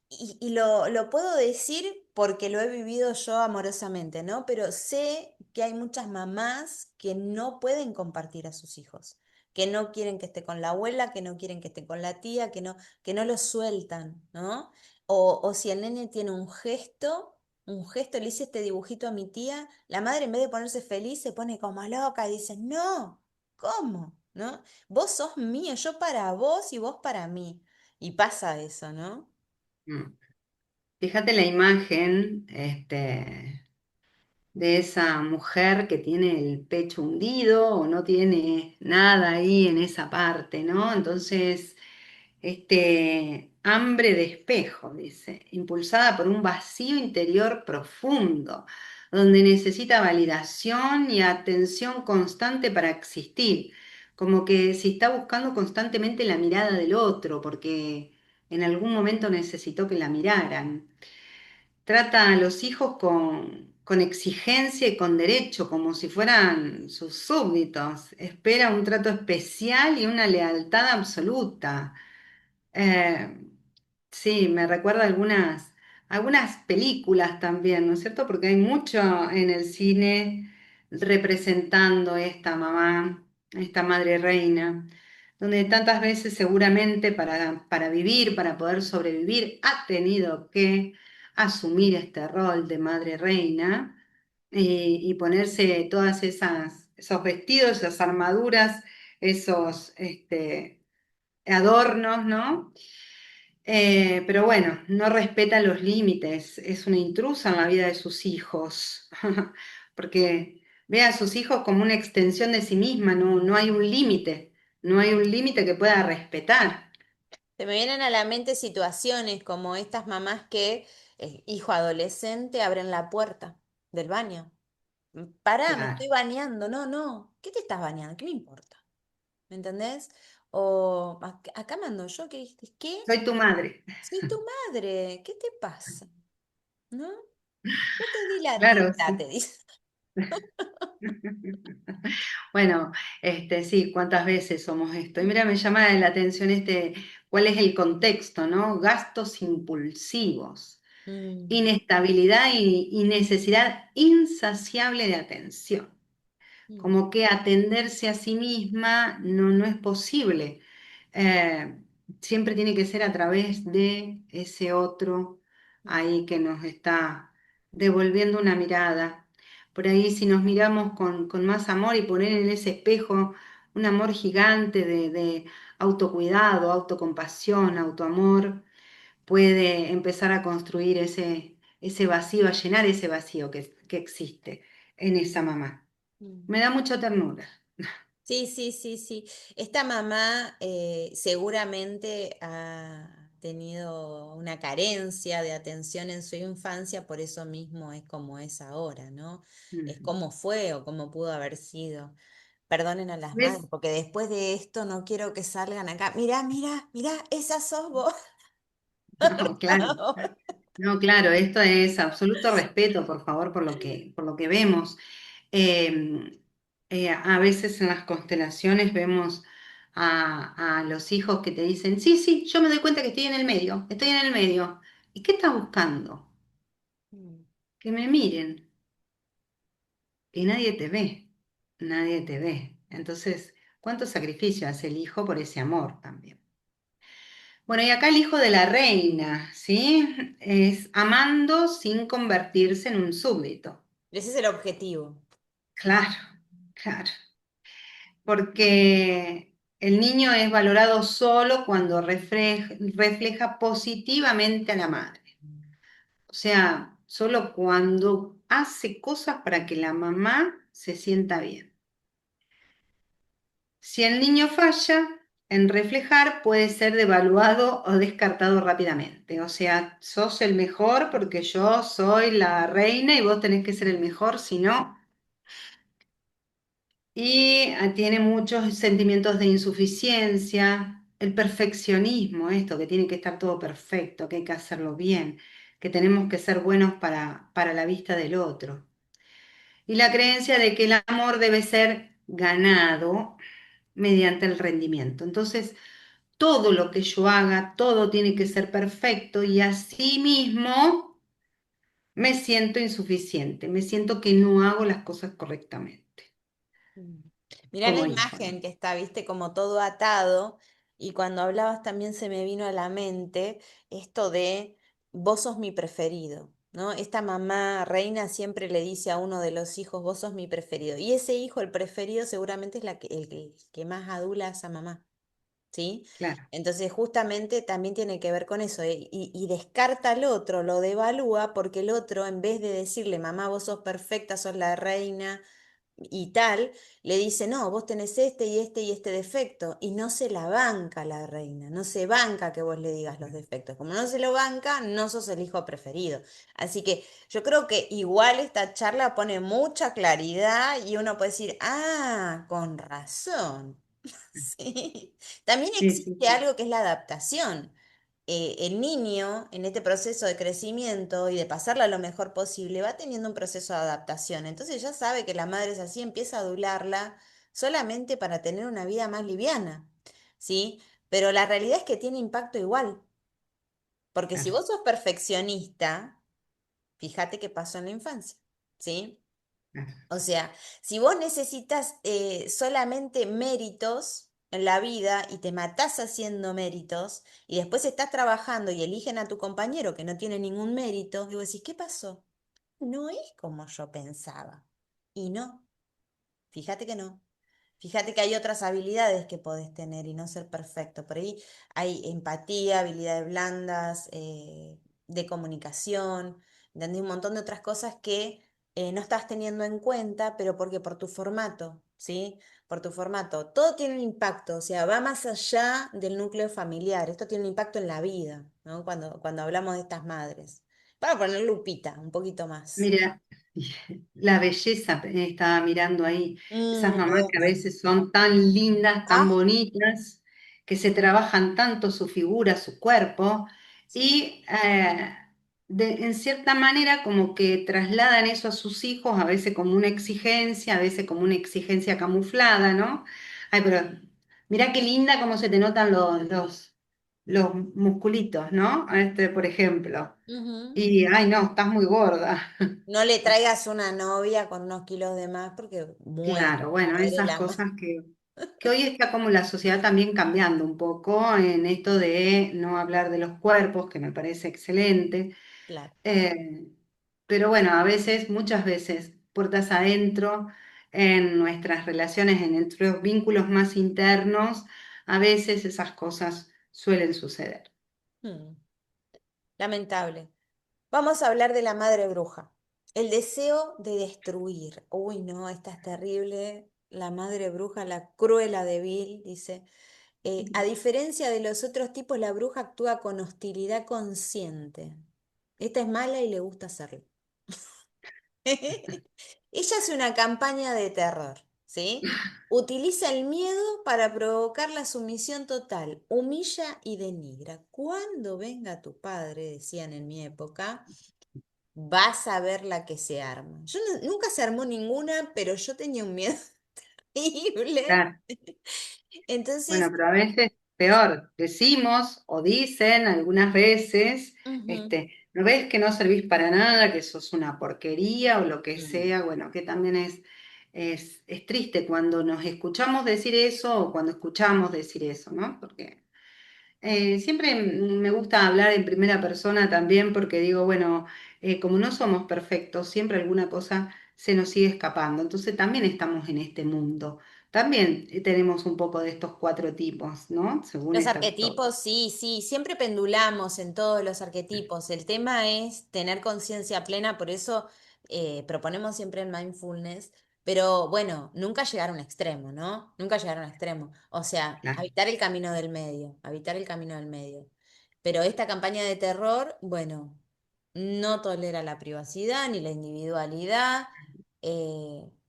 y lo puedo decir porque lo he vivido yo amorosamente, ¿no? Pero sé que hay muchas mamás que no pueden compartir a sus hijos, que no quieren que esté con la abuela, que no quieren que esté con la tía, que no lo sueltan, ¿no? O si el nene tiene un gesto, le hice este dibujito a mi tía, la madre en vez de ponerse feliz se pone como loca y dice, no, ¿cómo? ¿No? Vos sos mío, yo para vos y vos para mí. Y pasa eso, ¿no? Mm. Fíjate la imagen, de esa mujer que tiene el pecho hundido o no tiene nada ahí en esa parte, ¿no? Entonces, hambre de espejo, dice, impulsada por un vacío interior profundo, donde necesita validación y atención constante para existir, como que si está buscando constantemente la mirada del otro, porque en algún momento necesitó que la miraran. Trata a los hijos con exigencia y con derecho, como si fueran sus súbditos. Espera un trato especial y una lealtad absoluta. Eh, sí, me recuerda algunas películas también, ¿no es cierto? Porque hay mucho en el cine representando esta mamá, esta madre reina, donde tantas veces seguramente para vivir, para poder sobrevivir, ha tenido que asumir este rol de madre reina y ponerse todas esos vestidos, esas armaduras, esos adornos, ¿no? Pero bueno, no respeta los límites, es una intrusa en la vida de sus hijos, porque ve a sus hijos como una extensión de sí misma, no hay un límite, no hay un límite que pueda respetar. Se me vienen a la mente situaciones como estas mamás que hijo adolescente, abren la puerta del baño. Pará, me claro. estoy bañando. No, no. ¿Qué te estás bañando? ¿Qué me importa? ¿Me entendés? O acá mando yo que dijiste, ¿qué? Soy tu madre. Soy tu madre. ¿Qué te pasa? ¿No? Yo te di la Claro, teta, te sí. dice. Bueno, sí, ¿cuántas veces somos esto? Y mira, me llama la atención cuál es el contexto, ¿no? Gastos impulsivos, Mm, inestabilidad y necesidad insaciable de atención. mm, Como que atenderse a sí misma no es posible. Eh, Siempre tiene que ser a través de ese otro mm, ahí que nos está devolviendo una mirada. Por ahí si nos miramos con más amor y poner en ese espejo un amor gigante de autocuidado, autocompasión, autoamor, puede empezar a construir ese vacío, a llenar ese vacío que existe en esa mamá. mm. Me da mucha ternura. Sí, sí, sí, sí. Esta mamá seguramente ha tenido una carencia de atención en su infancia, por eso mismo es como es ahora, ¿no? Es Ujú. como fue o como pudo haber sido. Perdonen a las madres, ¿Ves? porque después de esto no quiero que salgan acá. Mirá, mirá, mirá, esa sos vos. No, claro. No, claro, esto es absoluto respeto, por favor, por lo que vemos. Eh, a veces en las constelaciones vemos a los hijos que te dicen, sí, sí, yo me doy cuenta que estoy en el medio, estoy en el medio. ¿Y qué estás buscando? Mm, Que me miren, y nadie te ve, nadie te ve. Entonces, ¿cuánto sacrificio hace el hijo por ese amor también? Bueno, y acá el hijo de la reina, ¿sí? Es amando sin convertirse en un súbdito. Ese es el objetivo. Claro, claro. Porque el niño es valorado solo cuando refleja positivamente a la madre. O sea, solo cuando hace cosas para que la mamá se sienta bien. Si el niño falla en reflejar, puede ser devaluado o descartado rápidamente. O sea, sos el mejor porque yo soy la reina y vos tenés que ser el mejor, si no. Y tiene muchos sentimientos de insuficiencia, el perfeccionismo, esto, que tiene que estar todo perfecto, que hay que hacerlo bien, que tenemos que ser buenos para la vista del otro. Y la creencia de que el amor debe ser ganado mediante el rendimiento. Entonces, todo lo que yo haga, todo tiene que ser perfecto y así mismo me siento insuficiente, me siento que no hago las cosas correctamente Mm. Mirá la como hijo, ¿no? imagen que está, viste, como todo atado. Y cuando hablabas también se me vino a la mente esto de vos sos mi preferido, ¿no? Esta mamá reina siempre le dice a uno de los hijos, vos sos mi preferido. Y ese hijo, el preferido, seguramente es el que más adula a esa mamá. ¿Sí? Claro, Entonces, justamente también tiene que ver con eso, y descarta al otro, lo devalúa, porque el otro, en vez de decirle, mamá, vos sos perfecta, sos la reina y tal, le dice, no, vos tenés este y este defecto, y no se la banca la reina, no se banca que vos le digas los defectos. Como no se lo banca, no sos el hijo preferido. Así que yo creo que igual esta charla pone mucha claridad y uno puede decir, ah, con razón. Sí. También sí, sí, existe sí. algo que es la adaptación. El niño, en este proceso de crecimiento y de pasarla lo mejor posible, va teniendo un proceso de adaptación. Entonces ya sabe que la madre es así, empieza a adularla solamente para tener una vida más liviana, ¿sí? Pero la realidad es que tiene impacto igual, porque si Claro, vos sos perfeccionista, fíjate qué pasó en la infancia, ¿sí? claro. O sea, si vos necesitas solamente méritos en la vida y te matás haciendo méritos y después estás trabajando y eligen a tu compañero que no tiene ningún mérito, y vos decís, ¿qué pasó? No es como yo pensaba. Y no, fíjate que no. Fíjate que hay otras habilidades que podés tener y no ser perfecto. Por ahí hay empatía, habilidades blandas, de comunicación, ¿entendés? Un montón de otras cosas que no estás teniendo en cuenta, pero porque por tu formato, ¿sí? Por tu formato. Todo tiene un impacto, o sea, va más allá del núcleo familiar. Esto tiene un impacto en la vida, ¿no? Cuando hablamos de estas madres. Para poner lupita, un poquito más. Mira, la belleza, estaba mirando ahí, esas mamás que a Bueno. veces son tan lindas, tan Ah, bonitas, que se trabajan tanto su figura, su cuerpo, sí. y en cierta manera como que trasladan eso a sus hijos, a veces como una exigencia, a veces como una exigencia camuflada, ¿no? Ay, pero mira qué linda cómo se te notan los musculitos, ¿no? Por ejemplo. Ujú. Y, ay, no, estás muy gorda. No le traigas una novia con unos kilos de más porque Claro, bueno, muere esas la madre. cosas que hoy está como la sociedad también cambiando un poco en esto de no hablar de los cuerpos, que me parece excelente. Claro. Eh, pero bueno, a veces, muchas veces, puertas adentro, en nuestras relaciones, en nuestros vínculos más internos, a veces esas cosas suelen suceder. Mm, lamentable. Vamos a hablar de la madre bruja. El deseo de destruir. Uy, no, esta es terrible. La madre bruja, la cruela de Vil, dice. A diferencia de los otros tipos, la bruja actúa con hostilidad consciente. Esta es mala y le gusta hacerlo. Ella hace una campaña de terror, ¿sí? Utiliza el miedo para provocar la sumisión total, humilla y denigra. Cuando venga tu padre, decían en mi época, vas a ver la que se arma. Nunca se armó ninguna, pero yo tenía un miedo terrible. Claro. Bueno, Entonces, pero a veces peor, decimos o dicen algunas veces, ujú, ¿no ves que no servís para nada, que sos una porquería o lo que mm, sea? Bueno, que también es triste cuando nos escuchamos decir eso o cuando escuchamos decir eso, ¿no? Porque siempre me gusta hablar en primera persona también porque digo, bueno, como no somos perfectos, siempre alguna cosa se nos sigue escapando. Entonces también estamos en este mundo. También tenemos un poco de estos cuatro tipos, ¿no? Según los esta autora. arquetipos, sí, sí, siempre pendulamos en todos los arquetipos. El tema es tener conciencia plena, por eso proponemos siempre el mindfulness, pero bueno, nunca llegar a un extremo, ¿no? Nunca llegar a un extremo. O sea, Claro. habitar el camino del medio, habitar el camino del medio. Pero esta campaña de terror, bueno, no tolera la privacidad ni la individualidad.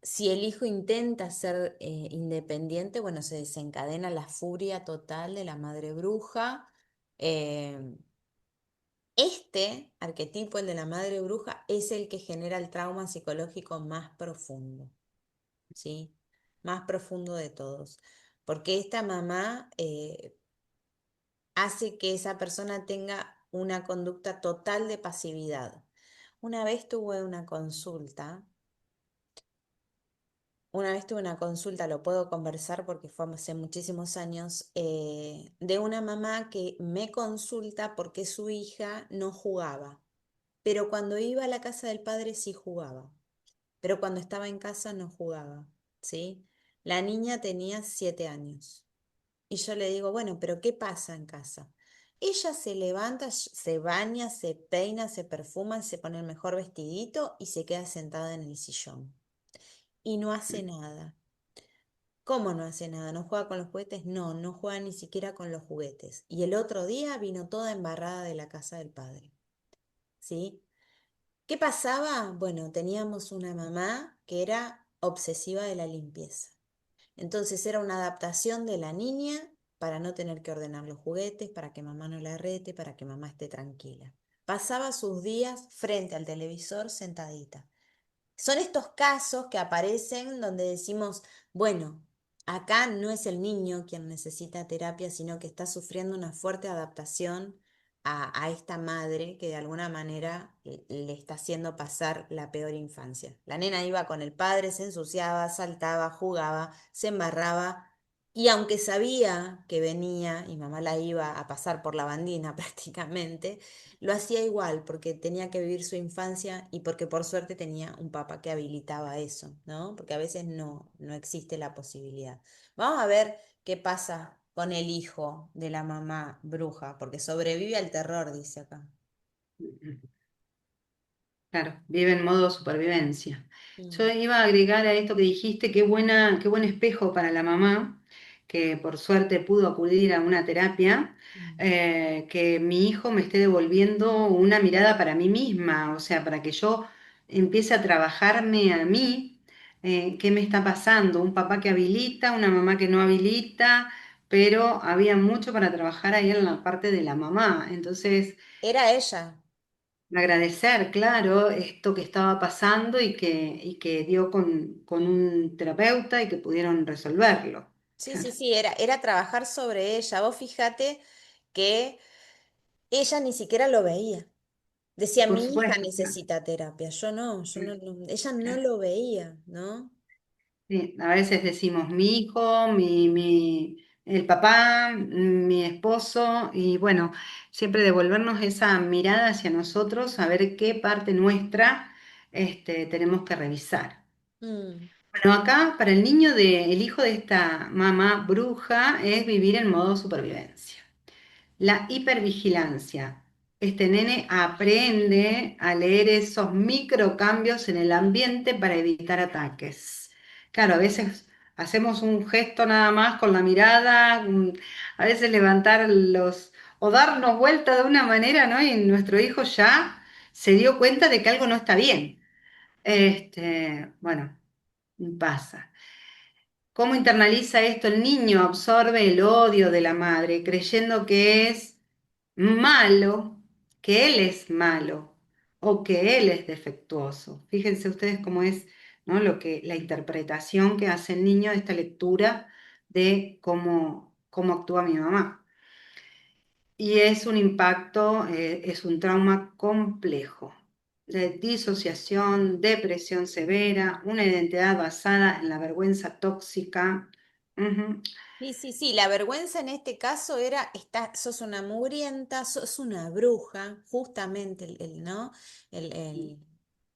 Si el hijo intenta ser independiente, bueno, se desencadena la furia total de la madre bruja. Eh, este arquetipo, el de la madre bruja, es el que genera el trauma psicológico más profundo, ¿sí? Más profundo de todos. Porque esta mamá hace que esa persona tenga una conducta total de pasividad. Una vez tuve una consulta. Una vez tuve una consulta, lo puedo conversar porque fue hace muchísimos años, de una mamá que me consulta porque su hija no jugaba, pero cuando iba a la casa del padre sí jugaba, pero cuando estaba en casa no jugaba, ¿sí? La niña tenía 7 años y yo le digo, bueno, pero ¿qué pasa en casa? Ella se levanta, se baña, se peina, se perfuma, se pone el mejor vestidito y se queda sentada en el sillón y no hace nada. ¿Cómo no hace nada? ¿No juega con los juguetes? No, no juega ni siquiera con los juguetes. Y el otro día vino toda embarrada de la casa del padre, ¿sí? ¿Qué pasaba? Bueno, teníamos una mamá que era obsesiva de la limpieza. Entonces era una adaptación de la niña para no tener que ordenar los juguetes, para que mamá no la rete, para que mamá esté tranquila. Pasaba sus días frente al televisor sentadita. Son estos casos que aparecen donde decimos, bueno, acá no es el niño quien necesita terapia, sino que está sufriendo una fuerte adaptación a esta madre que de alguna manera le está haciendo pasar la peor infancia. La nena iba con el padre, se ensuciaba, saltaba, jugaba, se embarraba. Y aunque sabía que venía y mamá la iba a pasar por la bandina prácticamente, lo hacía igual porque tenía que vivir su infancia y porque por suerte tenía un papá que habilitaba eso, ¿no? Porque a veces no existe la posibilidad. Vamos a ver qué pasa con el hijo de la mamá bruja, porque sobrevive al terror, dice acá. Claro, vive en modo supervivencia. Yo Mm, iba a agregar a esto que dijiste, qué buen espejo para la mamá, que por suerte pudo acudir a una terapia, Mm. que mi hijo me esté devolviendo una mirada para mí misma, o sea, para que yo empiece a trabajarme a mí, qué me está pasando, un papá que habilita, una mamá que no habilita, pero había mucho para trabajar ahí en la parte de la mamá. Entonces, Era ella. agradecer, claro, esto que estaba pasando y que dio con un terapeuta y que pudieron resolverlo. Sí, sí, sí, era trabajar sobre ella. Vos fíjate que ella ni siquiera lo veía. Decía, Por mi hija supuesto, necesita terapia. Yo no, ella no claro. lo veía, ¿no? Sí, a veces decimos mi hijo, el papá, mi esposo, y bueno, siempre devolvernos esa mirada hacia nosotros, a ver qué parte nuestra tenemos que revisar. Mm. Bueno, acá para el hijo de esta mamá bruja es vivir en modo supervivencia. La hipervigilancia. Este nene aprende a leer esos microcambios en el ambiente para evitar ataques. Claro, a veces hacemos un gesto nada más con la mirada, a veces levantar los o darnos vuelta de una manera, ¿no? Y nuestro hijo ya se dio cuenta de que algo no está bien. Bueno, pasa. ¿Cómo internaliza esto el niño? Absorbe el odio de la madre, creyendo que es malo, que él es malo o que él es defectuoso. Fíjense ustedes cómo es, ¿no? La interpretación que hace el niño de esta lectura de cómo actúa mi mamá. Y es un impacto, es un trauma complejo de disociación, depresión severa, una identidad basada en la vergüenza tóxica. Ujú. Sí, sí, sí, la vergüenza en este caso era, sos una mugrienta, sos una bruja, justamente ¿no? El, el,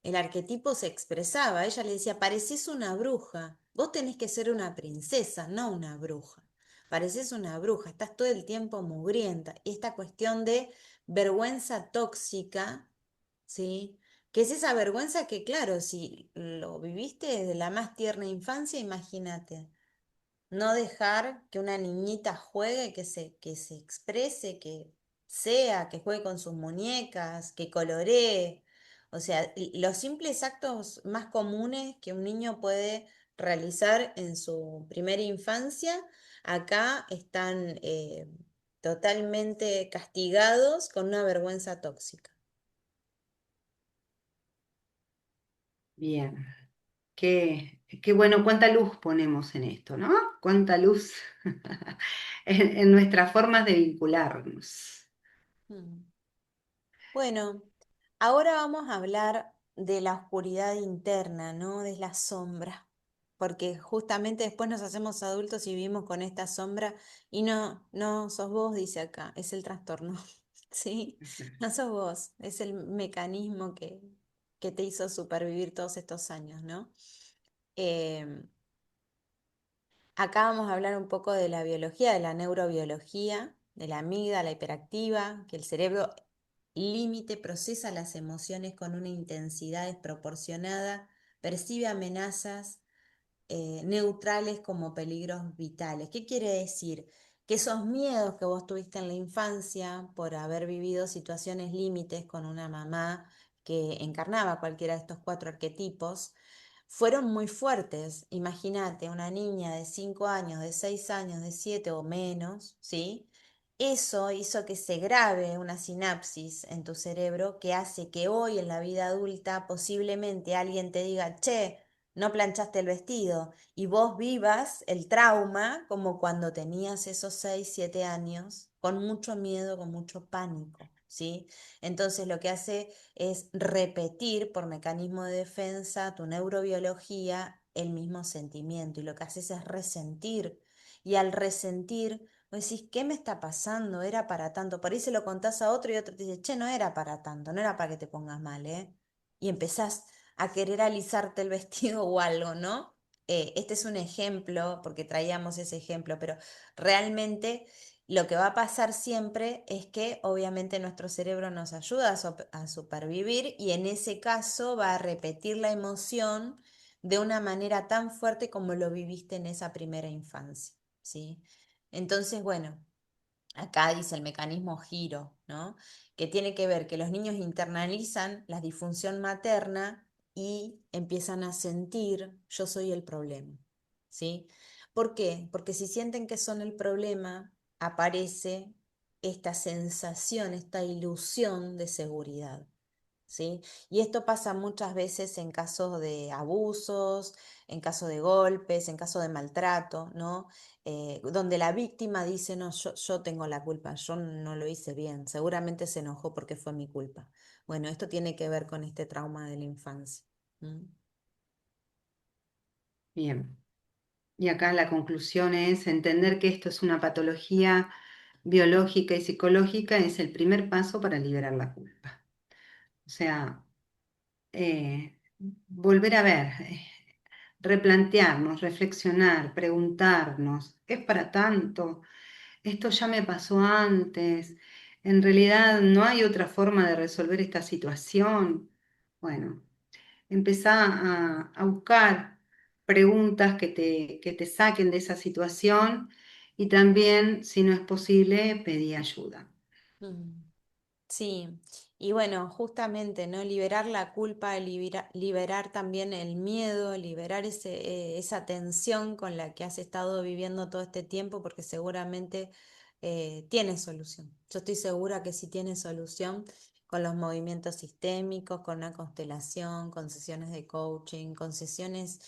el arquetipo se expresaba, ella le decía, pareces una bruja, vos tenés que ser una princesa, no una bruja, pareces una bruja, estás todo el tiempo mugrienta. Y esta cuestión de vergüenza tóxica, ¿sí? Que es esa vergüenza que, claro, si lo viviste desde la más tierna infancia, imagínate. No dejar que una niñita juegue, que se exprese, que sea, que juegue con sus muñecas, que coloree. O sea, los simples actos más comunes que un niño puede realizar en su primera infancia, acá están totalmente castigados con una vergüenza tóxica. Bien, qué bueno, cuánta luz ponemos en esto, ¿no? Cuánta luz en nuestras formas de vincularnos. Mm. Bueno, ahora vamos a hablar de la oscuridad interna, ¿no? De la sombra, porque justamente después nos hacemos adultos y vivimos con esta sombra y no, no sos vos, dice acá, es el trastorno, ¿sí? No sos vos, es el mecanismo que te hizo supervivir todos estos años, ¿no? Em, Acá vamos a hablar un poco de la biología, de la neurobiología, de la amígdala hiperactiva, que el cerebro límite procesa las emociones con una intensidad desproporcionada, percibe amenazas neutrales como peligros vitales. ¿Qué quiere decir? Que esos miedos que vos tuviste en la infancia por haber vivido situaciones límites con una mamá que encarnaba cualquiera de estos cuatro arquetipos, fueron muy fuertes. Imagínate, una niña de 5 años, de 6 años, de 7 o menos, ¿sí? Eso hizo que se grabe una sinapsis en tu cerebro que hace que hoy en la vida adulta posiblemente alguien te diga, che, no planchaste el vestido y vos vivas el trauma como cuando tenías esos 6 7 años, con mucho miedo, con mucho pánico, ¿sí? Entonces lo que hace es repetir por mecanismo de defensa tu neurobiología el mismo sentimiento y lo que haces es resentir y al resentir vos decís, ¿qué me está pasando? Era para tanto. Por ahí se lo contás a otro y otro te dice, che, no era para tanto, no era para que te pongas mal, ¿eh? Y empezás a querer alisarte el vestido o algo, ¿no? Este es un ejemplo, porque traíamos ese ejemplo, pero realmente lo que va a pasar siempre es que obviamente nuestro cerebro nos ayuda a supervivir y en ese caso va a repetir la emoción de una manera tan fuerte como lo viviste en esa primera infancia. ¿sí? Entonces, bueno, acá dice el mecanismo giro, ¿no? Que tiene que ver que los niños internalizan la disfunción materna y empiezan a sentir yo soy el problema, ¿sí? ¿Por qué? Porque si sienten que son el problema, aparece esta sensación, esta ilusión de seguridad. ¿Sí? Y esto pasa muchas veces en casos de abusos, en caso de golpes, en caso de maltrato, ¿no? Donde la víctima dice, no, yo tengo la culpa, yo no lo hice bien, seguramente se enojó porque fue mi culpa. Bueno, esto tiene que ver con este trauma de la infancia. ¿Mm? Bien. Y acá la conclusión es entender que esto es una patología biológica y psicológica es el primer paso para liberar la culpa. O sea, volver a ver, replantearnos, reflexionar, preguntarnos, ¿es para tanto? ¿Esto ya me pasó antes? ¿En realidad no hay otra forma de resolver esta situación? Bueno, empezá a buscar preguntas que te saquen de esa situación y también, si no es posible, pedí ayuda. Mm. Sí, y bueno, justamente, ¿no? Liberar la culpa, liberar también el miedo, liberar esa tensión con la que has estado viviendo todo este tiempo, porque seguramente tiene solución. Yo estoy segura que sí tiene solución con los movimientos sistémicos, con una constelación, con sesiones de coaching, con sesiones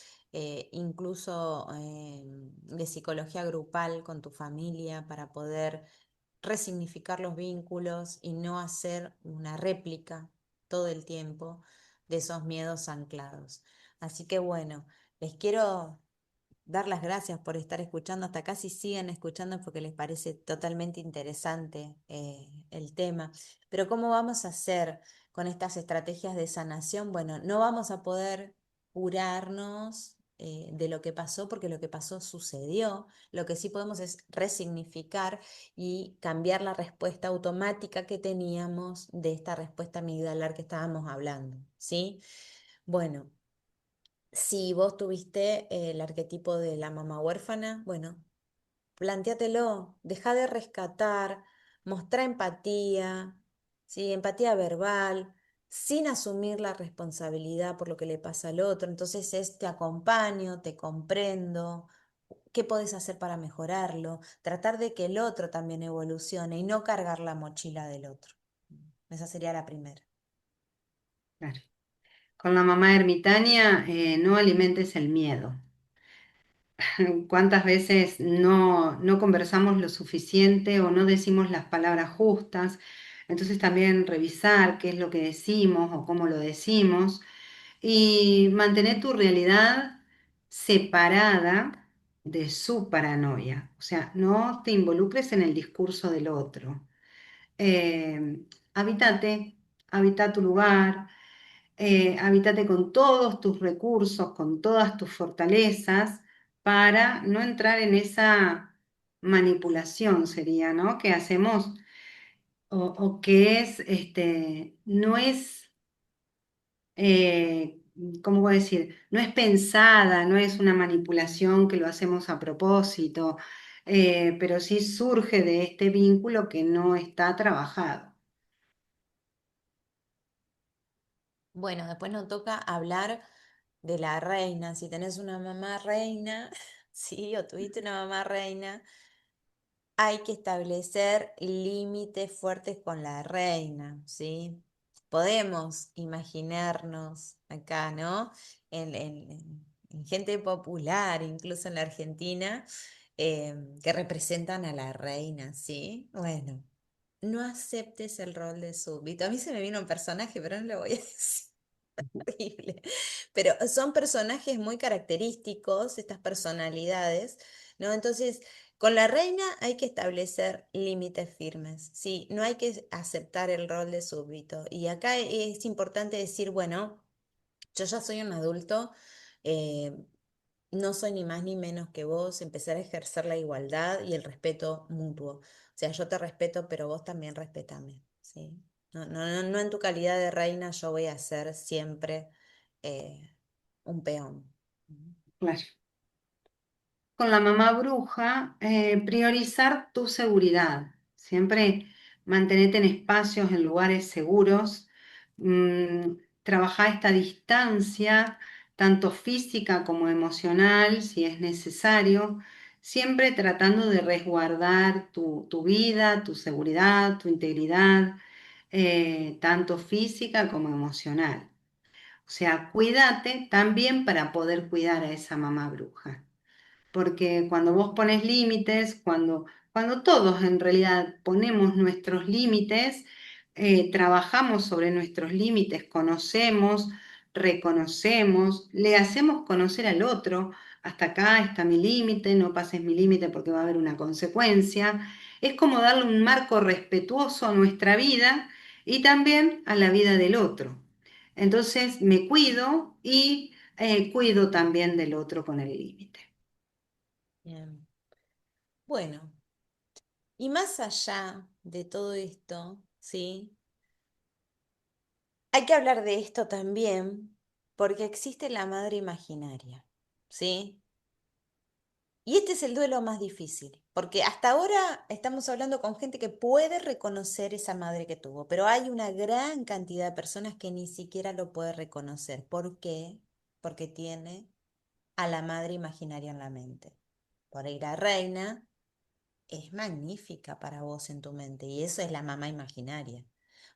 incluso de psicología grupal con tu familia para poder resignificar los vínculos y no hacer una réplica todo el tiempo de esos miedos anclados. Así que bueno, les quiero dar las gracias por estar escuchando hasta acá, si siguen escuchando porque les parece totalmente interesante el tema. Pero ¿cómo vamos a hacer con estas estrategias de sanación? Bueno, no vamos a poder curarnos de lo que pasó porque lo que pasó sucedió. Lo que sí podemos es resignificar y cambiar la respuesta automática que teníamos de esta respuesta amigdalar que estábamos hablando, ¿sí? Bueno, si vos tuviste el arquetipo de la mamá huérfana, bueno, plantéatelo, deja de rescatar, mostrar empatía, ¿sí? Empatía verbal, sin asumir la responsabilidad por lo que le pasa al otro. Entonces es te acompaño, te comprendo, ¿qué podés hacer para mejorarlo? Tratar de que el otro también evolucione y no cargar la mochila del otro. Esa sería la primera. Claro. Con la mamá ermitaña, no alimentes el miedo. ¿Cuántas veces no conversamos lo suficiente o no decimos las palabras justas? Entonces también revisar qué es lo que decimos o cómo lo decimos y mantener tu realidad separada de su paranoia. O sea, no te involucres en el discurso del otro. Eh, Habítate, habita tu lugar, habítate con todos tus recursos, con todas tus fortalezas, para no entrar en esa manipulación, sería, ¿no? Que hacemos o que es, no es eh, ¿cómo voy a decir? No es pensada, no es una manipulación que lo hacemos a propósito, pero sí surge de este vínculo que no está trabajado. Bueno, después nos toca hablar de la reina. Si tenés una mamá reina, sí, o tuviste una mamá reina, hay que establecer límites fuertes con la reina, ¿sí? Podemos imaginarnos acá, ¿no? En gente popular, incluso en la Argentina, que representan a la reina, ¿sí? Bueno, no aceptes el rol de súbdito. A mí se me vino un personaje, pero no lo voy a decir. Horrible. Pero son personajes muy característicos, estas personalidades, ¿no? Entonces, con la reina hay que establecer límites firmes, ¿sí? No hay que aceptar el rol de súbdito. Y acá es importante decir, bueno, yo ya soy un adulto, eh, no soy ni más ni menos que vos, empezar a ejercer la igualdad y el respeto mutuo. O sea, yo te respeto, pero vos también respetame, ¿sí? No en tu calidad de reina yo voy a ser siempre un peón. Claro. con la mamá bruja, priorizar tu seguridad. Siempre mantenerte en espacios, en lugares seguros. mm, Trabajar esta distancia, tanto física como emocional, si es necesario. Siempre tratando de resguardar tu vida, tu seguridad, tu integridad, tanto física como emocional. O sea, cuídate también para poder cuidar a esa mamá bruja, porque cuando vos pones límites, cuando todos en realidad ponemos nuestros límites, trabajamos sobre nuestros límites, conocemos, reconocemos, le hacemos conocer al otro, hasta acá está mi límite, no pases mi límite porque va a haber una consecuencia. Es como darle un marco respetuoso a nuestra vida y también a la vida del otro. Entonces me cuido y cuido también del otro con el límite. Bien. Bueno, y más allá de todo esto, ¿sí? Hay que hablar de esto también porque existe la madre imaginaria, ¿sí? Y este es el duelo más difícil, porque hasta ahora estamos hablando con gente que puede reconocer esa madre que tuvo, pero hay una gran cantidad de personas que ni siquiera lo puede reconocer. ¿Por qué? Porque tiene a la madre imaginaria en la mente. Por ahí la reina es magnífica para vos en tu mente y eso es la mamá imaginaria.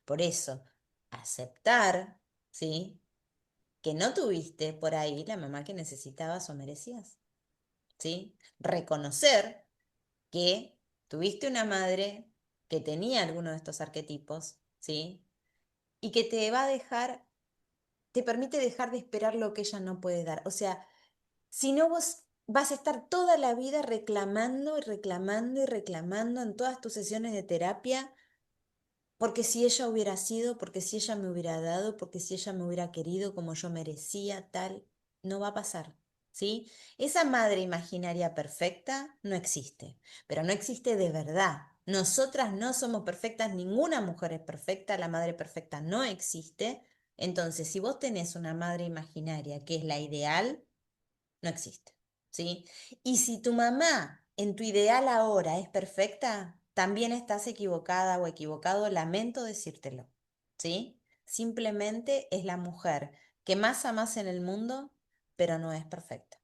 Por eso, aceptar, ¿sí? Que no tuviste por ahí la mamá que necesitabas o merecías, ¿sí? Reconocer que tuviste una madre que tenía alguno de estos arquetipos, ¿sí? Y que te va a dejar, te permite dejar de esperar lo que ella no puede dar. O sea, si no vos vas a estar toda la vida reclamando y reclamando y reclamando en todas tus sesiones de terapia porque si ella hubiera sido, porque si ella me hubiera dado, porque si ella me hubiera querido como yo merecía, tal, no va a pasar, ¿sí? Esa madre imaginaria perfecta no existe, pero no existe de verdad. Nosotras no somos perfectas, ninguna mujer es perfecta, la madre perfecta no existe. Entonces, si vos tenés una madre imaginaria que es la ideal, no existe, ¿sí? Y si tu mamá en tu ideal ahora es perfecta, también estás equivocada o equivocado, lamento decírtelo, ¿sí? Simplemente es la mujer que más amas en el mundo, pero no es perfecta.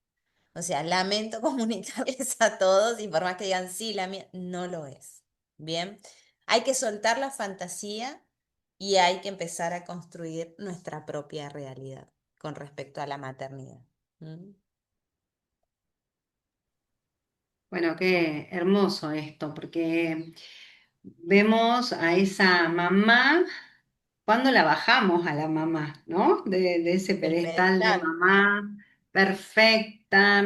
O sea, lamento comunicarles a todos y por más que digan, sí, la mía, no lo es. Bien, hay que soltar la fantasía y hay que empezar a construir nuestra propia realidad con respecto a la maternidad. ¿Mm? Bueno, qué hermoso esto, porque vemos a esa mamá cuando la bajamos a la mamá, ¿no? De ese El pedestal de pedestal. mamá perfecta,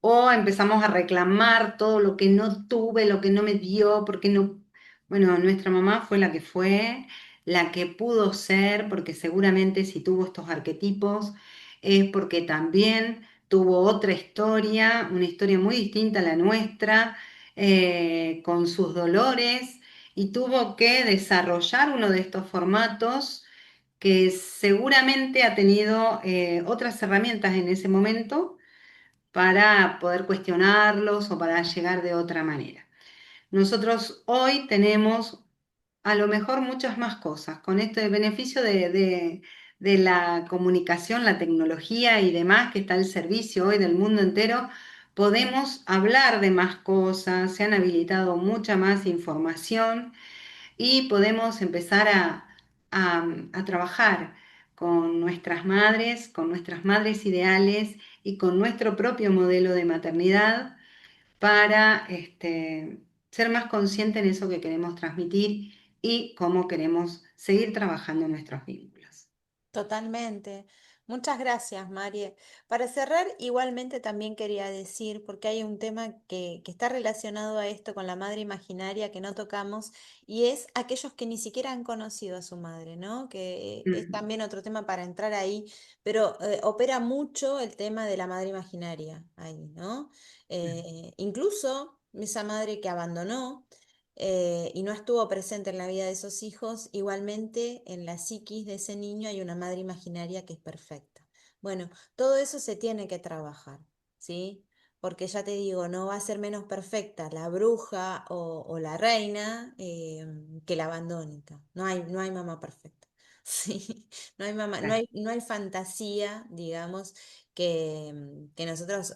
o empezamos a reclamar todo lo que no tuve, lo que no me dio, porque no, bueno, nuestra mamá fue la que fue, la que pudo ser, porque seguramente si tuvo estos arquetipos es porque también tuvo otra historia, una historia muy distinta a la nuestra, con sus dolores y tuvo que desarrollar uno de estos formatos que seguramente ha tenido otras herramientas en ese momento para poder cuestionarlos o para llegar de otra manera. Nosotros hoy tenemos a lo mejor muchas más cosas con este beneficio de la comunicación, la tecnología y demás que está al servicio hoy del mundo entero. Podemos hablar de más cosas, se han habilitado mucha más información y podemos empezar a trabajar con nuestras madres ideales y con nuestro propio modelo de maternidad para ser más conscientes en eso que queremos transmitir y cómo queremos seguir trabajando en nuestros vínculos. Totalmente. Muchas gracias, Marie. Para cerrar, igualmente también quería decir, porque hay un tema que está relacionado a esto con la madre imaginaria que no tocamos, y es aquellos que ni siquiera han conocido a su madre, ¿no? Que es Mm, también otro tema para entrar ahí, pero opera mucho el tema de la madre imaginaria ahí, ¿no? Incluso esa madre que abandonó y no estuvo presente en la vida de esos hijos, igualmente en la psiquis de ese niño hay una madre imaginaria que es perfecta. Bueno, todo eso se tiene que trabajar, ¿sí? porque ya te digo, no va a ser menos perfecta la bruja o la reina que la abandónica. No hay mamá perfecta. Sí, no hay mamá, Claro. no hay fantasía, digamos, que nosotros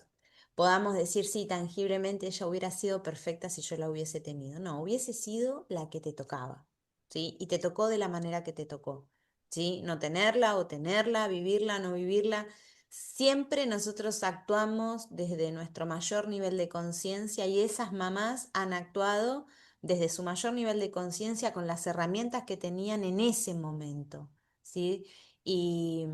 podamos decir, sí, tangiblemente ella hubiera sido perfecta si yo la hubiese tenido. No, hubiese sido la que te tocaba, ¿sí? Y te tocó de la manera que te tocó, ¿sí? No tenerla o tenerla, vivirla, no vivirla. Siempre nosotros actuamos desde nuestro mayor nivel de conciencia y esas mamás han actuado desde su mayor nivel de conciencia con las herramientas que tenían en ese momento, ¿sí? Y,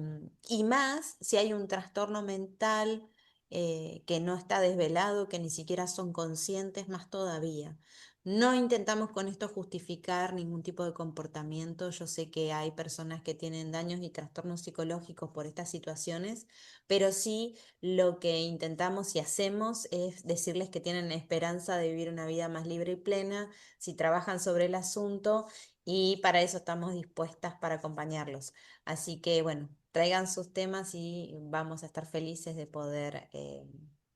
y más si hay un trastorno mental que no está desvelado, que ni siquiera son conscientes, más todavía. No intentamos con esto justificar ningún tipo de comportamiento. Yo sé que hay personas que tienen daños y trastornos psicológicos por estas situaciones, pero sí lo que intentamos y hacemos es decirles que tienen esperanza de vivir una vida más libre y plena si trabajan sobre el asunto y para eso estamos dispuestas para acompañarlos. Así que bueno, traigan sus temas y vamos a estar felices de poder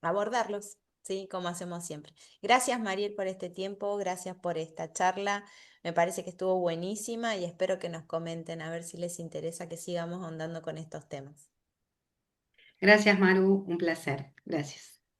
abordarlos, ¿sí? Como hacemos siempre. Gracias, Mariel, por este tiempo, gracias por esta charla. Me parece que estuvo buenísima y espero que nos comenten a ver si les interesa que sigamos ahondando con estos temas. Gracias, Maru, un placer. Gracias.